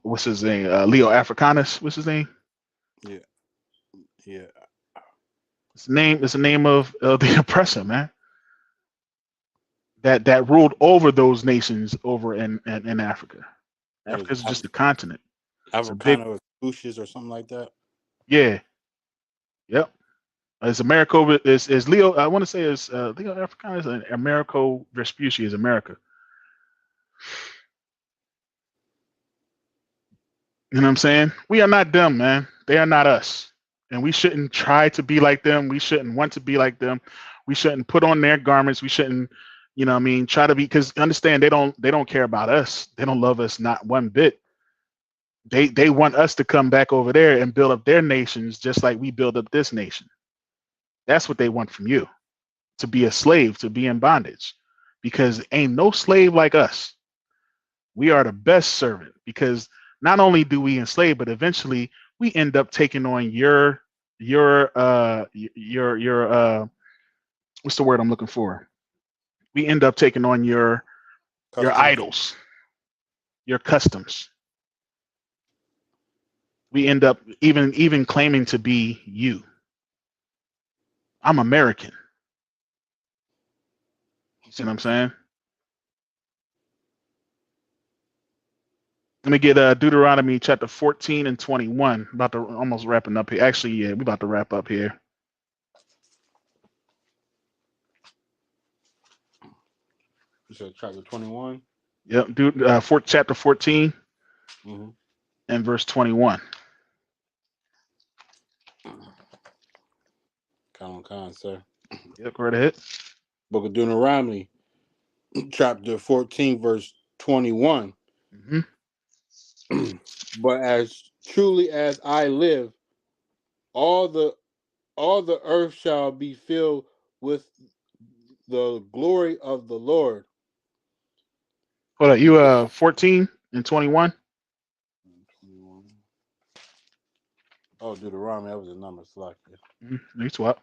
what's his name? Leo Africanus. What's his name? Yeah. It's the name of the oppressor, man. That ruled over those nations over in Africa. Africa is just a continent. Africano Bushes or something like that. Yeah. Yep. It's America. Is Leo? I want to say it's Leo Africanus and Americo Vespucci is America. You know what I'm saying? We are not them, man. They are not us, and we shouldn't try to be like them. We shouldn't want to be like them. We shouldn't put on their garments. We shouldn't, you know what I mean, try to be, because understand, they don't care about us. They don't love us not one bit. They want us to come back over there and build up their nations just like we build up this nation. That's what they want from you, to be a slave, to be in bondage, because ain't no slave like us. We are the best servant, because not only do we enslave, but eventually we end up taking on your what's the word I'm looking for? We end up taking on your idols, your customs. We end up even claiming to be you. I'm American. You see what I'm saying? Let me get Deuteronomy chapter 14 and 21. About to almost wrapping up here. Actually, yeah, we're about to wrap up here. You said chapter 21? Yep, chapter 14 and verse 21. Con, sir. Yep, go right ahead. Book of Deuteronomy, chapter 14, verse 21. But as truly as I live, all the earth shall be filled with the glory of the Lord. Hold on, you 14 and 21. Oh, Deuteronomy, that was a number selected. You swap.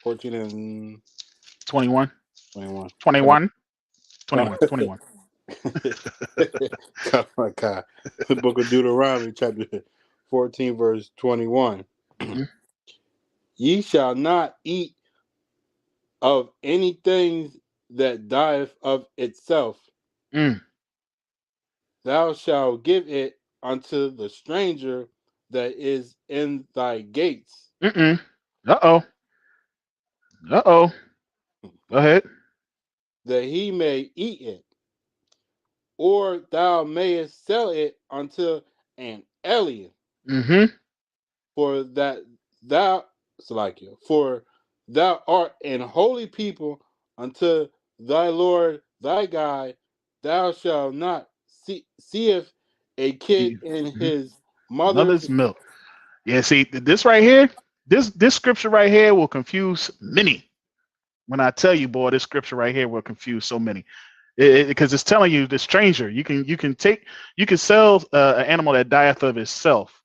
$14 and 21. 21. 21. 21. 21. Oh my God. The book of Deuteronomy, chapter 14, verse 21. Ye shall not eat of anything that dieth of itself. Thou shalt give it unto the stranger that is in thy gates. Uh-oh. Go ahead. That he may eat it. Or thou mayest sell it unto an alien. For that thou, Salakia, for thou art an holy people unto thy Lord thy God. Thou shalt not seeth a kid in his mother's milk. Yeah, see, this right here, this scripture right here will confuse many. When I tell you, boy, this scripture right here will confuse so many. Because it's telling you the stranger, you can sell an animal that dieth of itself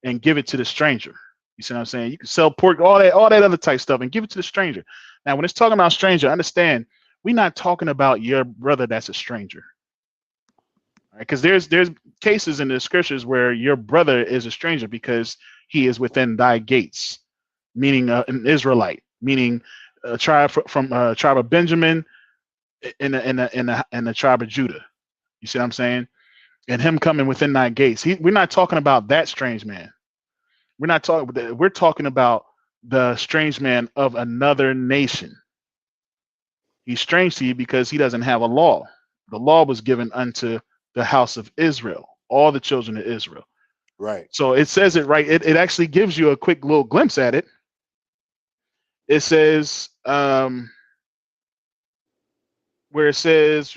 and give it to the stranger. You see what I'm saying? You can sell pork, all that other type stuff, and give it to the stranger. Now, when it's talking about stranger, understand we're not talking about your brother that's a stranger. Because there's cases in the scriptures where your brother is a stranger because he is within thy gates, meaning an Israelite, meaning a tribe from tribe of Benjamin in the tribe of Judah. You see what I'm saying? And him coming within thy gates. We're not talking about that strange man. We're talking about the strange man of another nation. He's strange to you because he doesn't have a law. The law was given unto the house of Israel, all the children of Israel. Right. So it says it right. It actually gives you a quick little glimpse at it. It says, where it says,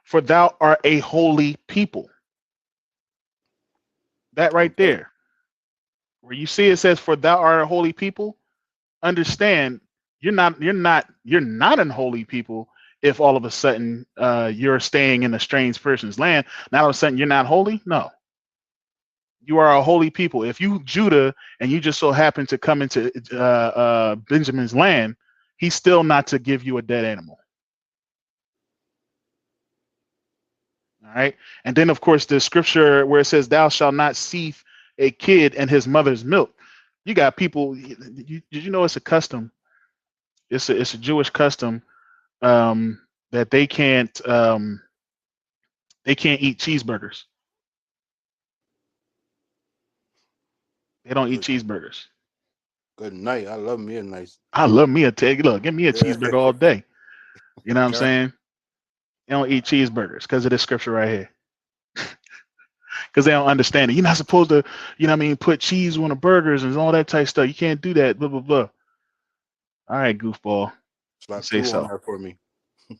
for thou art a holy people. That right there. Where you see it says, for thou art a holy people, understand you're not an holy people if all of a sudden you're staying in a strange person's land. Now all of a sudden you're not holy. No, you are a holy people. If you Judah and you just so happen to come into Benjamin's land, he's still not to give you a dead animal. All right. And then of course the scripture where it says thou shalt not seethe a kid and his mother's milk. You got people, did you know it's a custom? It's a Jewish custom that they can't eat cheeseburgers. They don't eat cheeseburgers. Good night. I love me a nice. I love me a tag. Look, give me a cheeseburger all day. You know what I'm saying? They don't eat cheeseburgers because of this scripture right here. Because they don't understand it. You're not supposed to, you know what I mean, put cheese on the burgers and all that type of stuff. You can't do that, blah, blah, blah. All right, goofball. Say so. For me.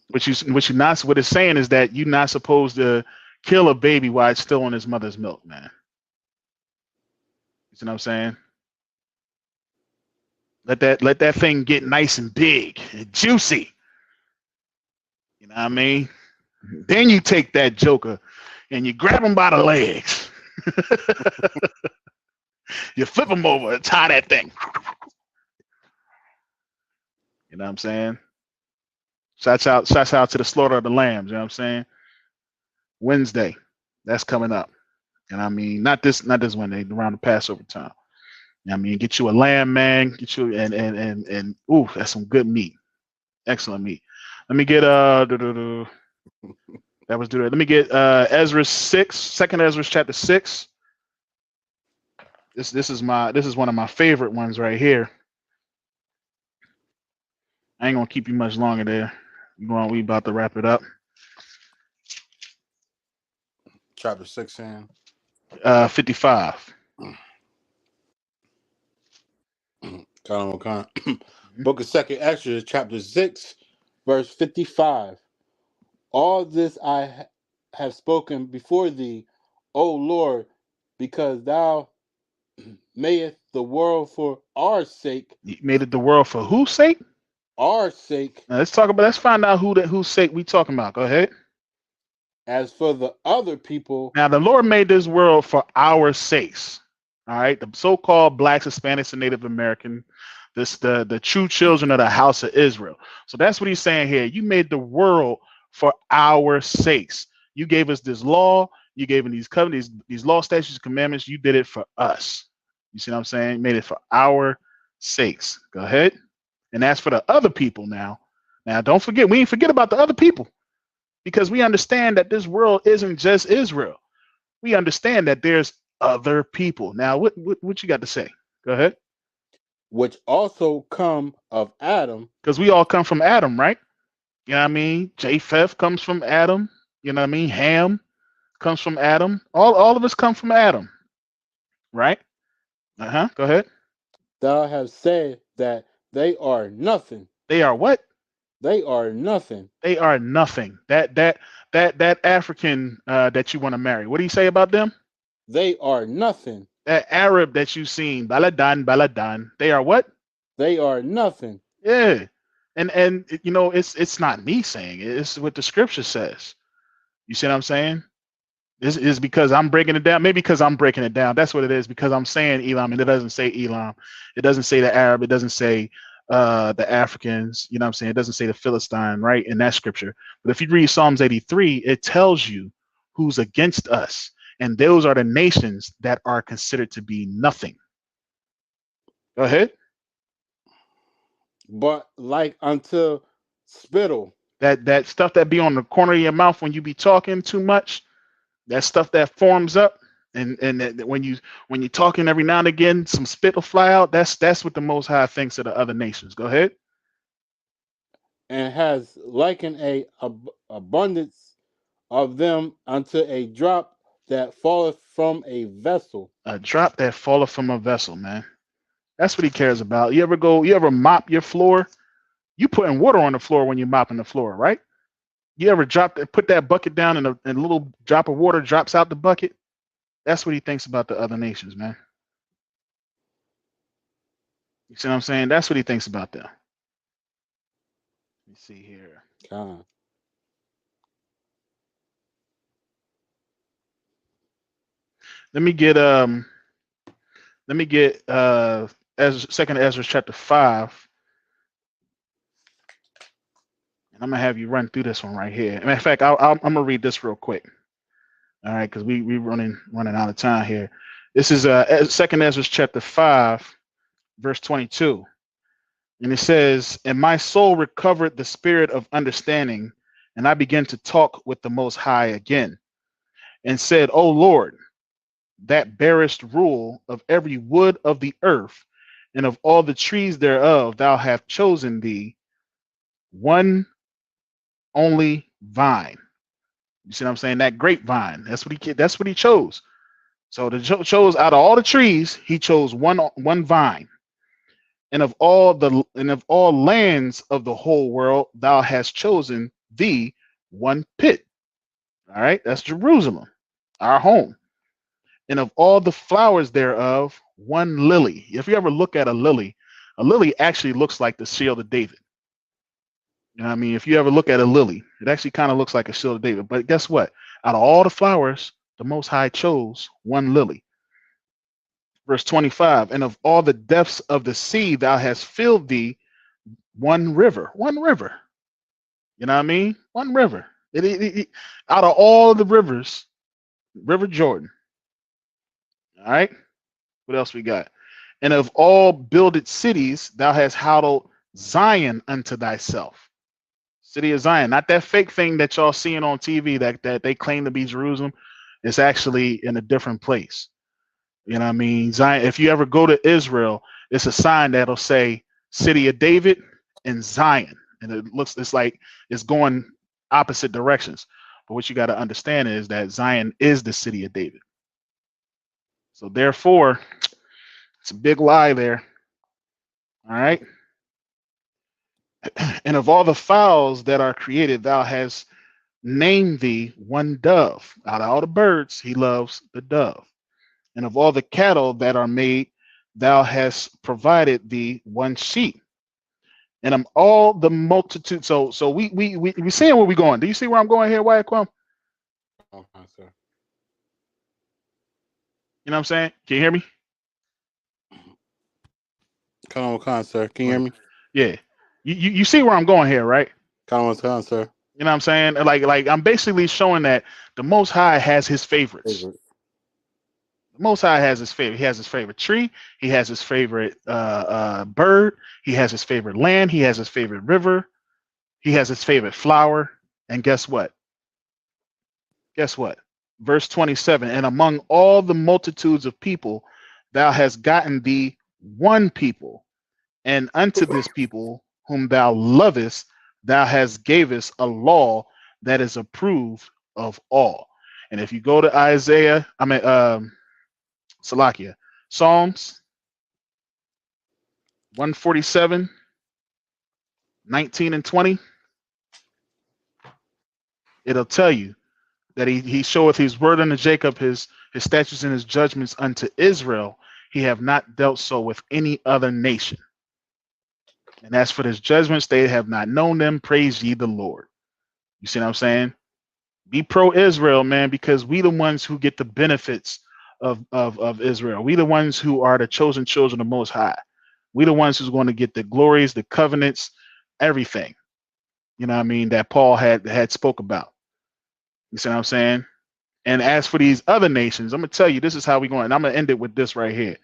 What it's saying is that you're not supposed to kill a baby while it's still on his mother's milk, man. You see what I'm saying? Let that thing get nice and big and juicy. You know what I mean? Then you take that joker and you grab him by the legs You flip them over and tie that thing. You know what I'm saying? Shouts out to the slaughter of the lambs. You know what I'm saying? Wednesday, that's coming up. And I mean, not this Wednesday, around the Passover time. I mean, get you a lamb, man. Get you and ooh, that's some good meat. Excellent meat. Let me get that was do that. Let me get Ezra 6, 2nd Ezra chapter 6. This is one of my favorite ones right here. I ain't gonna keep you much longer there. We about to wrap it up. Chapter 6 and 55. Book of 2nd Ezra, chapter 6, verse 55. All this I have spoken before thee, O Lord, because thou madest the world for our sake. You made it the world for whose sake? Our sake. Now let's find out whose sake we talking about. Go ahead. As for the other people. Now the Lord made this world for our sakes. All right, the so-called blacks, Hispanics, and Native American, the true children of the house of Israel. So that's what he's saying here. You made the world for our sakes. You gave us this law. You gave us these covenants, these law, statutes, commandments. You did it for us. You see what I'm saying? You made it for our sakes. Go ahead. And as for the other people now don't forget, we ain't forget about the other people, because we understand that this world isn't just Israel. We understand that there's other people. Now, what you got to say? Go ahead. Which also come of Adam. Because we all come from Adam, right? You know what I mean? Japheth comes from Adam. You know what I mean? Ham comes from Adam. All of us come from Adam, right? Go ahead. Thou hast said that they are nothing. They are what? They are nothing. They are nothing. That African that you want to marry. What do you say about them? They are nothing. That Arab that you seen, Baladan. They are what? They are nothing. Yeah. And you know, it's not me saying it. It's what the scripture says. You see what I'm saying? This is because I'm breaking it down. Maybe because I'm breaking it down. That's what it is. Because I'm saying Elam, and it doesn't say Elam. It doesn't say the Arab. It doesn't say the Africans. You know what I'm saying? It doesn't say the Philistine, right? In that scripture. But if you read Psalms 83, it tells you who's against us. And those are the nations that are considered to be nothing. Go ahead. But like unto spittle. That stuff that be on the corner of your mouth when you be talking too much, that stuff that forms up, and when you're talking every now and again, some spit will fly out. That's what the Most High thinks of the other nations. Go ahead. And has likened a abundance of them unto a drop that falleth from a vessel. A drop that falleth from a vessel, man. That's what he cares about. You ever mop your floor? You putting water on the floor when you're mopping the floor, right? You ever put that bucket down and a little drop of water drops out the bucket? That's what he thinks about the other nations, man. You see what I'm saying? That's what he thinks about them. Let me see here. Let me get Second Ezra chapter 5. And I'm gonna have you run through this one right here. Matter of fact, I'm gonna read this real quick. All right, because we running out of time here. This is Second Ezra chapter 5, verse 22. And it says, "And my soul recovered the spirit of understanding, and I began to talk with the Most High again, and said, O Lord, that bearest rule of every wood of the earth, and of all the trees thereof, thou hast chosen thee one only vine." You see what I'm saying? That grapevine. That's what he chose. So chose out of all the trees, he chose one vine. And of all lands of the whole world, thou hast chosen thee one pit. All right, that's Jerusalem, our home. And of all the flowers thereof, one lily. If you ever look at a lily actually looks like the shield of David. You know what I mean? If you ever look at a lily, it actually kind of looks like a shield of David. But guess what? Out of all the flowers, The Most High chose one lily. Verse 25, and of all the depths of the sea, thou hast filled thee one river. One river. You know what I mean? One river. Out of all the rivers, River Jordan. All right. What else we got? And of all builded cities, thou hast hallowed Zion unto thyself. City of Zion, not that fake thing that y'all seeing on TV that they claim to be Jerusalem. It's actually in a different place. You know what I mean? Zion. If you ever go to Israel, it's a sign that'll say City of David and Zion, and it's like it's going opposite directions. But what you got to understand is that Zion is the city of David. So therefore, it's a big lie there. All right. And of all the fowls that are created, thou hast named thee one dove. Out of all the birds, he loves the dove. And of all the cattle that are made, thou hast provided thee one sheep. And of all the multitude. So we seeing where we going. Do you see where I'm going here, Wyatt Quam? Oh, sir. You know what I'm saying? Can you hear me? Come on, sir. Can you hear me? Yeah. You see where I'm going here, right? Come on, sir. You know what I'm saying? Like I'm basically showing that the Most High has his favorites. The Most High has his favorite. He has his favorite tree. He has his favorite bird. He has his favorite land. He has his favorite river. He has his favorite flower. And guess what? Guess what? Verse 27, and among all the multitudes of people, thou hast gotten thee one people, and unto this people whom thou lovest, thou hast gavest a law that is approved of all. And if you go to Salakia, Psalms 147, 19 and 20, it'll tell you that he showeth his word unto Jacob, his statutes and his judgments unto Israel. He have not dealt so with any other nation. And as for his judgments, they have not known them. Praise ye the Lord. You see what I'm saying? Be pro-Israel, man, because we the ones who get the benefits of Israel. We the ones who are the chosen children of the Most High. We the ones who's going to get the glories, the covenants, everything. You know what I mean? That Paul had spoke about. You see what I'm saying? And as for these other nations, I'm gonna tell you, this is how we're going. And I'm gonna end it with this right here.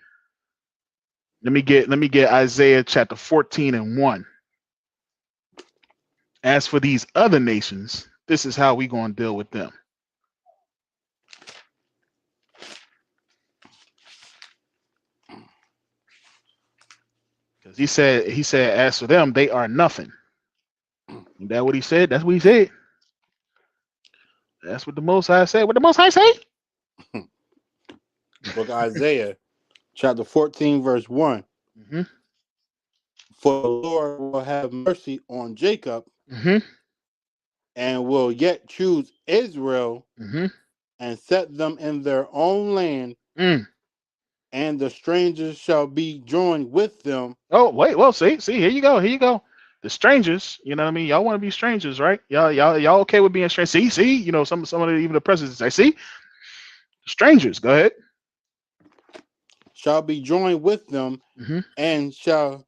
Let me get Isaiah chapter 14 and 1. As for these other nations, this is how we're gonna deal with them. Because he said, as for them, they are nothing. Is that what he said? That's what he said. That's what the Most High said. What the Most High say? Book of Isaiah, chapter 14, verse 1. Mm-hmm. For the Lord will have mercy on Jacob, mm-hmm. and will yet choose Israel, mm-hmm. and set them in their own land, and the strangers shall be joined with them. Oh, wait, well, see, here you go. The strangers, you know what I mean? Y'all want to be strangers, right? Y'all okay with being strangers? See, you know, some of the, even the presidents say, see, strangers. Go ahead. Shall be joined with them, and shall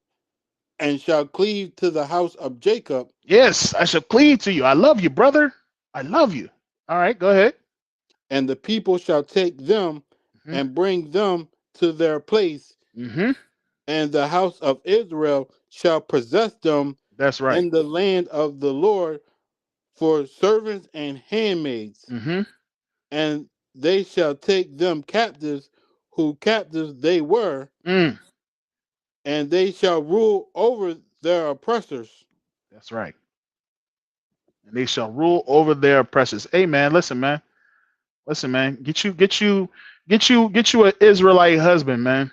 cleave to the house of Jacob. Yes, I shall cleave to you. I love you, brother. I love you. All right, go ahead. And the people shall take them and bring them to their place. And the house of Israel shall possess them. That's right. In the land of the Lord for servants and handmaids. And they shall take them captives, who captives they were. And they shall rule over their oppressors. That's right. And they shall rule over their oppressors. Hey, man, listen, man. Get you an Israelite husband, man.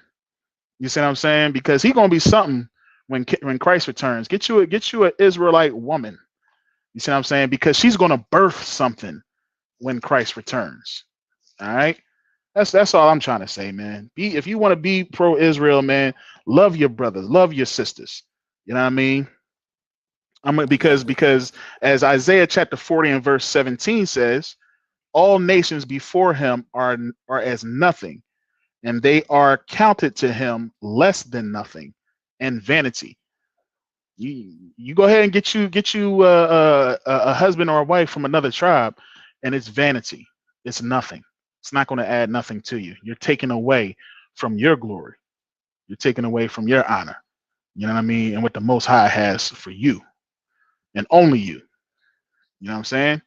You see what I'm saying? Because he gonna be something when Christ returns. Get you an Israelite woman. You see what I'm saying? Because she's gonna birth something when Christ returns. All right. That's all I'm trying to say, man. If you want to be pro-Israel, man, love your brothers, love your sisters. You know what I mean? Because as Isaiah chapter 40 and verse 17 says, all nations before him are as nothing, and they are counted to him less than nothing and vanity. You go ahead and get you a husband or a wife from another tribe, and it's vanity. It's nothing. It's not going to add nothing to you. You're taking away from your glory. You're taking away from your honor. You know what I mean? And what the Most High has for you, and only you. You know what I'm saying?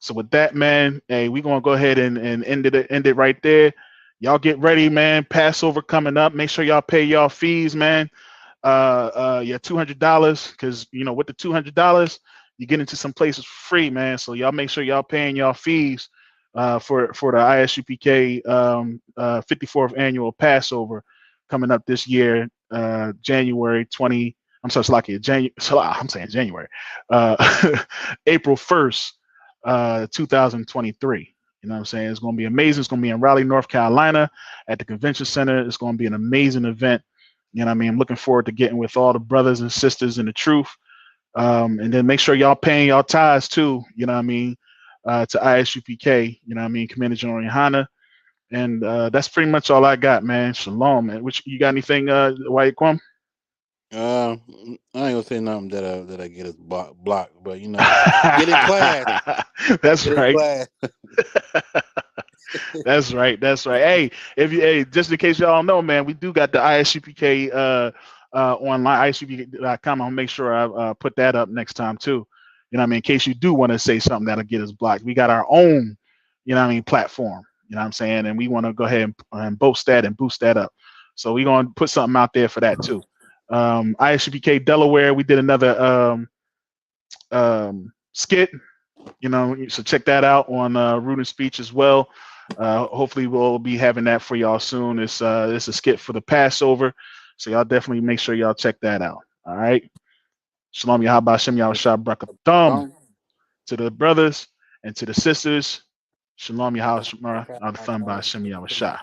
So with that, man, hey, we're gonna go ahead and end it right there. Y'all get ready, man. Passover coming up. Make sure y'all pay y'all fees, man. Your $200, because you know with the $200 you get into some places for free, man. So y'all make sure y'all paying y'all fees for the ISUPK 54th annual Passover coming up this year, January 20. I'm sorry, I'm saying January, April 1st, 2023. You know what I'm saying? It's going to be amazing. It's going to be in Raleigh, North Carolina at the convention center. It's going to be an amazing event. You know what I mean? I'm looking forward to getting with all the brothers and sisters in the truth. And then make sure y'all paying y'all tithes too, you know what I mean, to ISUPK, you know what I mean, Commander General Yohana. And that's pretty much all I got, man. Shalom, man. Which you got anything, White Quam? I ain't gonna say nothing that I get us blocked, but you know, get in class. That's Get in right. class. That's right. That's right. Hey, just in case y'all don't know, man, we do got the ISUPK online, ISUPK.com. I'll make sure I put that up next time too. You know what I mean? In case you do want to say something that'll get us blocked. We got our own, you know what I mean, platform. You know what I'm saying? And we want to go ahead and boast that and boost that up. So we're going to put something out there for that too. ISUPK Delaware, we did another skit, you know, so check that out on Root and Speech as well. Hopefully we'll be having that for y'all soon. It's a skit for the Passover, so y'all definitely make sure y'all check that out. All right. Shalom Yahaba Shem Yahushua Brakathum to the brothers and to the sisters. Shalom Yahushua Adtham Ba Shem Yahushua.